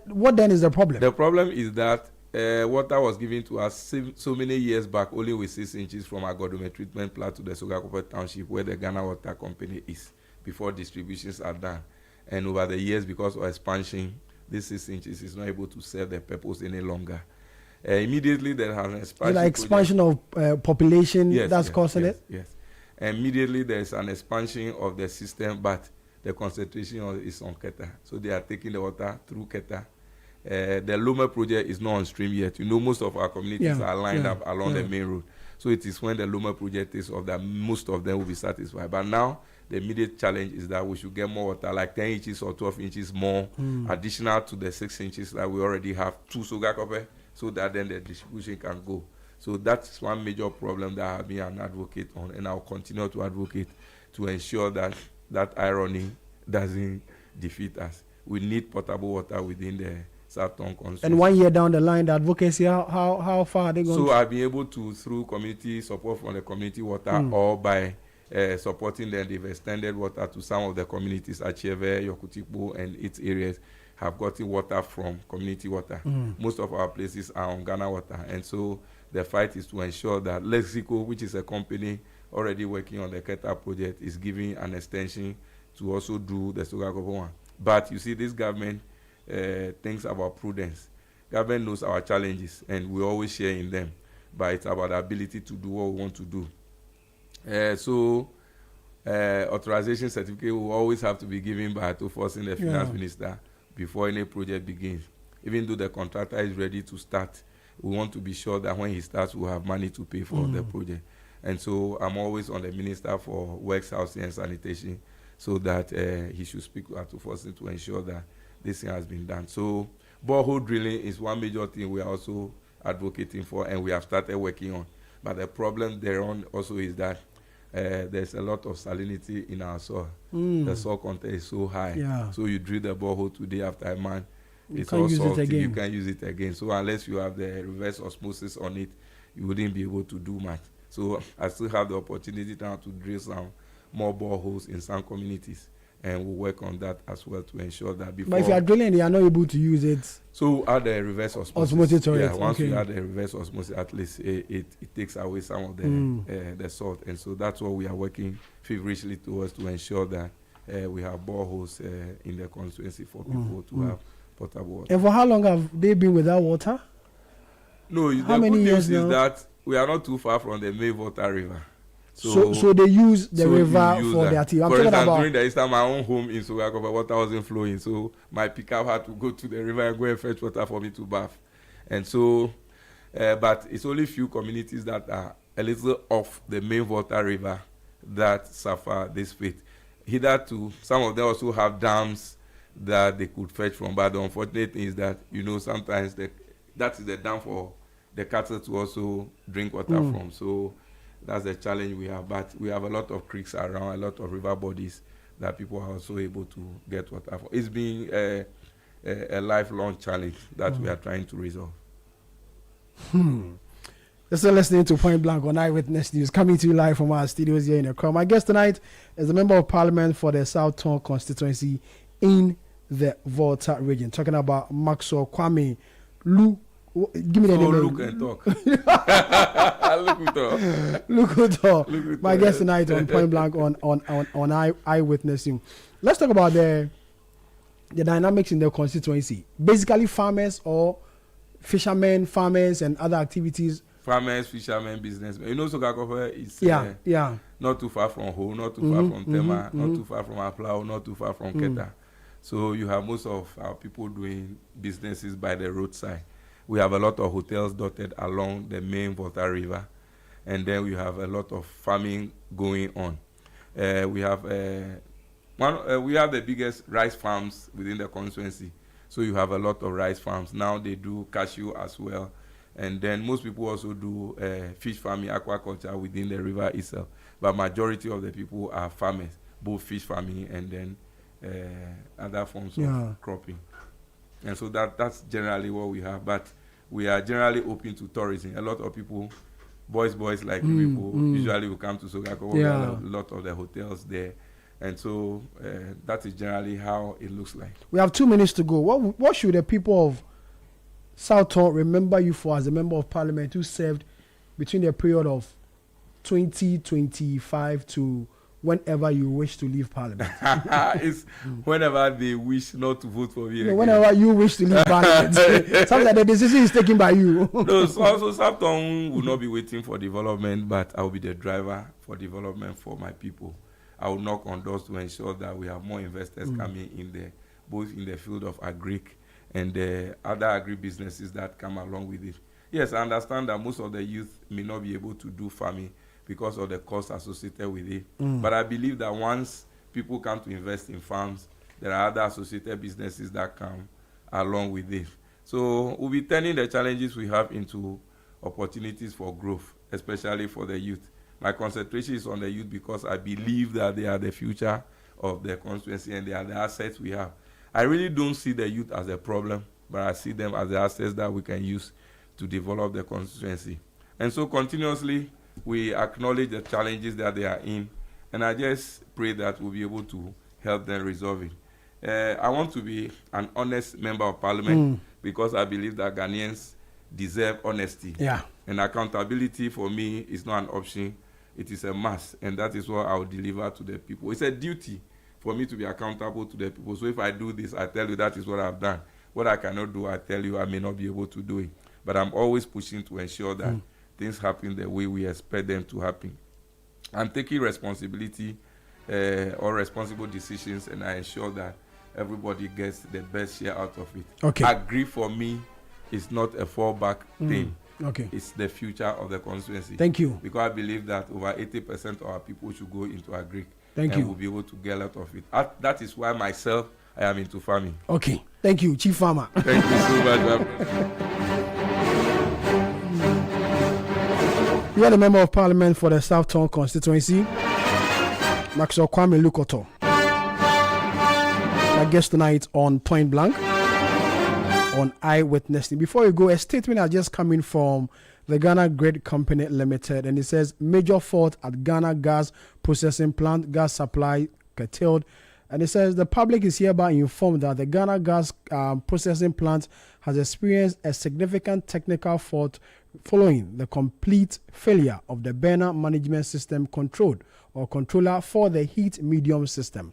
What then is the problem? The problem is that water was given to us so many years back, only with 6 inches from our Godome treatment plant to the Sogakope Township, where the Ghana Water Company is, before distributions are done. And over the years, because of expansion, this 6 inches is not able to serve the purpose any longer. Immediately, there has an expansion. Like expansion of population that's causing it? Yes. Immediately, there is an expansion of the system, but the concentration is on Keta. So they are taking the water through Keta. The Loma project is not on stream yet. Most of our communities are lined up along the main road. So it is when the Loma project is off that most of them will be satisfied. But now, the immediate challenge is that we should get more water, like 10 inches or 12 inches more, additional to the 6 inches that we already have to Sogakope, so that then the distribution can go. So that's one major problem that I have been an advocate on, and I'll continue to advocate to ensure that that irony doesn't defeat us. We need potable water within the Southtown constituency. And 1 year down the line, the advocacy, how far are they going? So I've been able to, through community support from the community water or by supporting them. They've extended water to some of the communities. Acheve, Yokutipo, and its areas have gotten water from community water. Most of our places are on Ghana water. And so the fight is to ensure that Lexico, which is a company already working on the Keta project, is giving an extension to also do the Sogakopo one. But you see, this government thinks about prudence. Government knows our challenges, and we always share in them. But it's about the ability to do what we want to do. Authorization certificate will always have to be given by to forcing the finance minister before any project begins. Even though the contractor is ready to start, we want to be sure that when he starts, we'll have money to pay for the project. And so I'm always on the Minister for Works, Housing and Sanitation, so that he should speak to forcing to ensure that this thing has been done. So borehole drilling is one major thing we are also advocating for, and we have started working on. But the problem thereon also is that there's a lot of salinity in our soil. The soil content is so high. So you drill the borehole today, after a month, it's all salty. You can't use it again. So unless you have the reverse osmosis on it, you wouldn't be able to do much. So I still have the opportunity now to drill some more boreholes in some communities, and we'll work on that as well to ensure that before. But if you are drilling, you are not able to use it. So add the reverse osmosis. Once you add the reverse osmosis, at least it takes away some of the salt, and so that's what we are working feverishly towards, to ensure that we have boreholes in the constituency for people to have potable water. And for how long have they been without water? No, how many years is that we are not too far from the main water river. So they use the river for their tea. For instance, during the Easter, my own home in Sogakope, water wasn't flowing, so my pickup had to go to the river and go and fetch water for me to bath. And so, but it's only few communities that are a little off the main water river that suffer this fate. Hitherto, some of them also have dams that they could fetch from, but the unfortunate thing is that, sometimes that is the dam for the cattle to also drink water from. So that's the challenge we have. But we have a lot of creeks around, a lot of river bodies that people are also able to get water from. It's been a lifelong challenge that we are trying to resolve. You're still listening to Point Blank on Eyewitness News, coming to you live from our studios here in Accra. My guest tonight is the Member of Parliament for the South Tongue Constituency in the Volta region, talking about Maxwell Kwame Lu. Give me the name. Look and talk. Look and talk. My guest tonight on Point Blank on Eyewitness News. Let's talk about the dynamics in the constituency. Basically, farmers or fishermen, farmers, and other activities. Farmers, fishermen, businessmen. Sogakope is not too far from Ho, not too far from Tema, not too far from Aplau, not too far from Keta. So you have most of our people doing businesses by the roadside. We have a lot of hotels dotted along the main Volta River, and then we have a lot of farming going on. We have the biggest rice farms within the constituency, so you have a lot of rice farms. Now they do cashew as well, and then most people also do fish farming, aquaculture within the river itself. But majority of the people are farmers, both fish farming and then other forms of cropping. And so that's generally what we have. But we are generally open to tourism. A lot of people, boys like people, usually will come to Sogakope. We have a lot of the hotels there. And so that is generally how it looks like. We have 2 minutes to go. What should the people of South Tongue remember you for as a Member of Parliament who served between the period of 2025 to whenever you wish to leave Parliament? It's whenever they wish not to vote for me again. Whenever you wish to leave Parliament. Sometimes the decision is taken by you. No, so also South Tongue will not be waiting for development, but I will be the driver for development for my people. I will knock on doors to ensure that we have more investors coming in there, both in the field of agric and the other agri-businesses that come along with it. Yes, I understand that most of the youth may not be able to do farming because of the costs associated with it. But I believe that once people come to invest in farms, there are other associated businesses that come along with it. So we'll be turning the challenges we have into opportunities for growth, especially for the youth. My concentration is on the youth because I believe that they are the future of the constituency and they are the assets we have. I really don't see the youth as a problem, but I see them as the assets that we can use to develop the constituency. And so continuously, we acknowledge the challenges that they are in, And I just pray that we'll be able to help them resolve it. I want to be an honest member of parliament because I believe that Ghanaians deserve honesty. Yeah. And accountability for me is not an option. It is a must. And that is what I will deliver to the people. It's a duty for me to be accountable to the people. So if I do this, I tell you that is what I've done. What I cannot do, I tell you I may not be able to do it. But I'm always pushing to ensure that things happen the way we expect them to happen. I'm taking responsibility or responsible decisions, and I ensure that everybody gets the best share out of it. Okay. Agree for me is not a fallback thing. Okay. It's the future of the constituency. Thank you. Because I believe that over 80% of our people should go into agri. Thank you. And we'll be able to get out of it. That is why myself, I am into farming. Okay. Thank you, Chief Farmer. Thank you so much. You are the Member of Parliament for the South Town Constituency, Maxwell Kwame Lukoto. My guest tonight on Point Blank on Eyewitness. Before you go, a statement has just come in from the Ghana Great Company Limited, and it says major fault at Ghana Gas Processing Plant, gas supply curtailed. And it says the public is hereby informed that the Ghana Gas Processing Plant has experienced a significant technical fault following the complete failure of the burner management system controller for the heat medium system.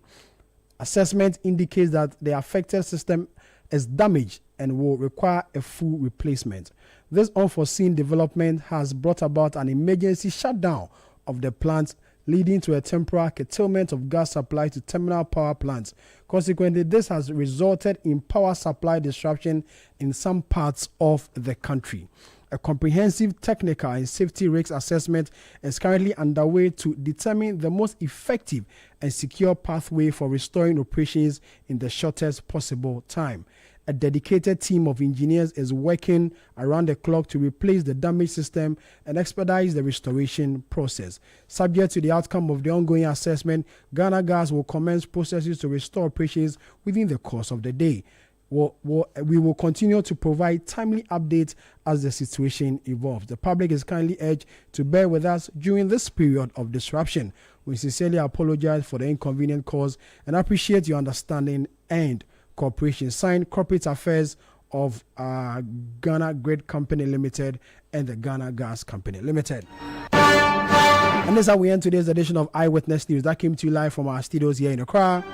Assessment indicates that the affected system is damaged and will require a full replacement. This unforeseen development has brought about an emergency shutdown of the plant, leading to a temporary curtailment of gas supply to terminal power plants. Consequently, this has resulted in power supply disruption in some parts of the country. A comprehensive technical and safety risk assessment is currently underway to determine the most effective and secure pathway for restoring operations in the shortest possible time. A dedicated team of engineers is working around the clock to replace the damaged system and expedite the restoration process. Subject to the outcome of the ongoing assessment, Ghana Gas will commence processes to restore operations within the course of the day. We will continue to provide timely updates as the situation evolves. The public is kindly urged to bear with us during this period of disruption. We sincerely apologize for the inconvenient cause and appreciate your understanding and cooperation. Signed, Corporate Affairs of Ghana Great Company Limited and the Ghana Gas Company Limited. And this is how we end today's edition of Eyewitness News. That came to you live from our studios here in Accra.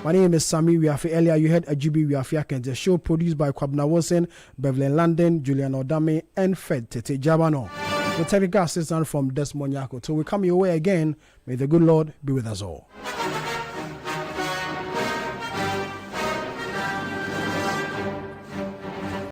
My name is Sami Wiafe. Earlier you heard Ajibi Wiafe Akente. The show produced by Kwabna Wilson, Beverly London, Julian Odame, and Fed Tete Jabano. The technical assistant from Desmond Yako. Till we come your way again, may the good Lord be with us all.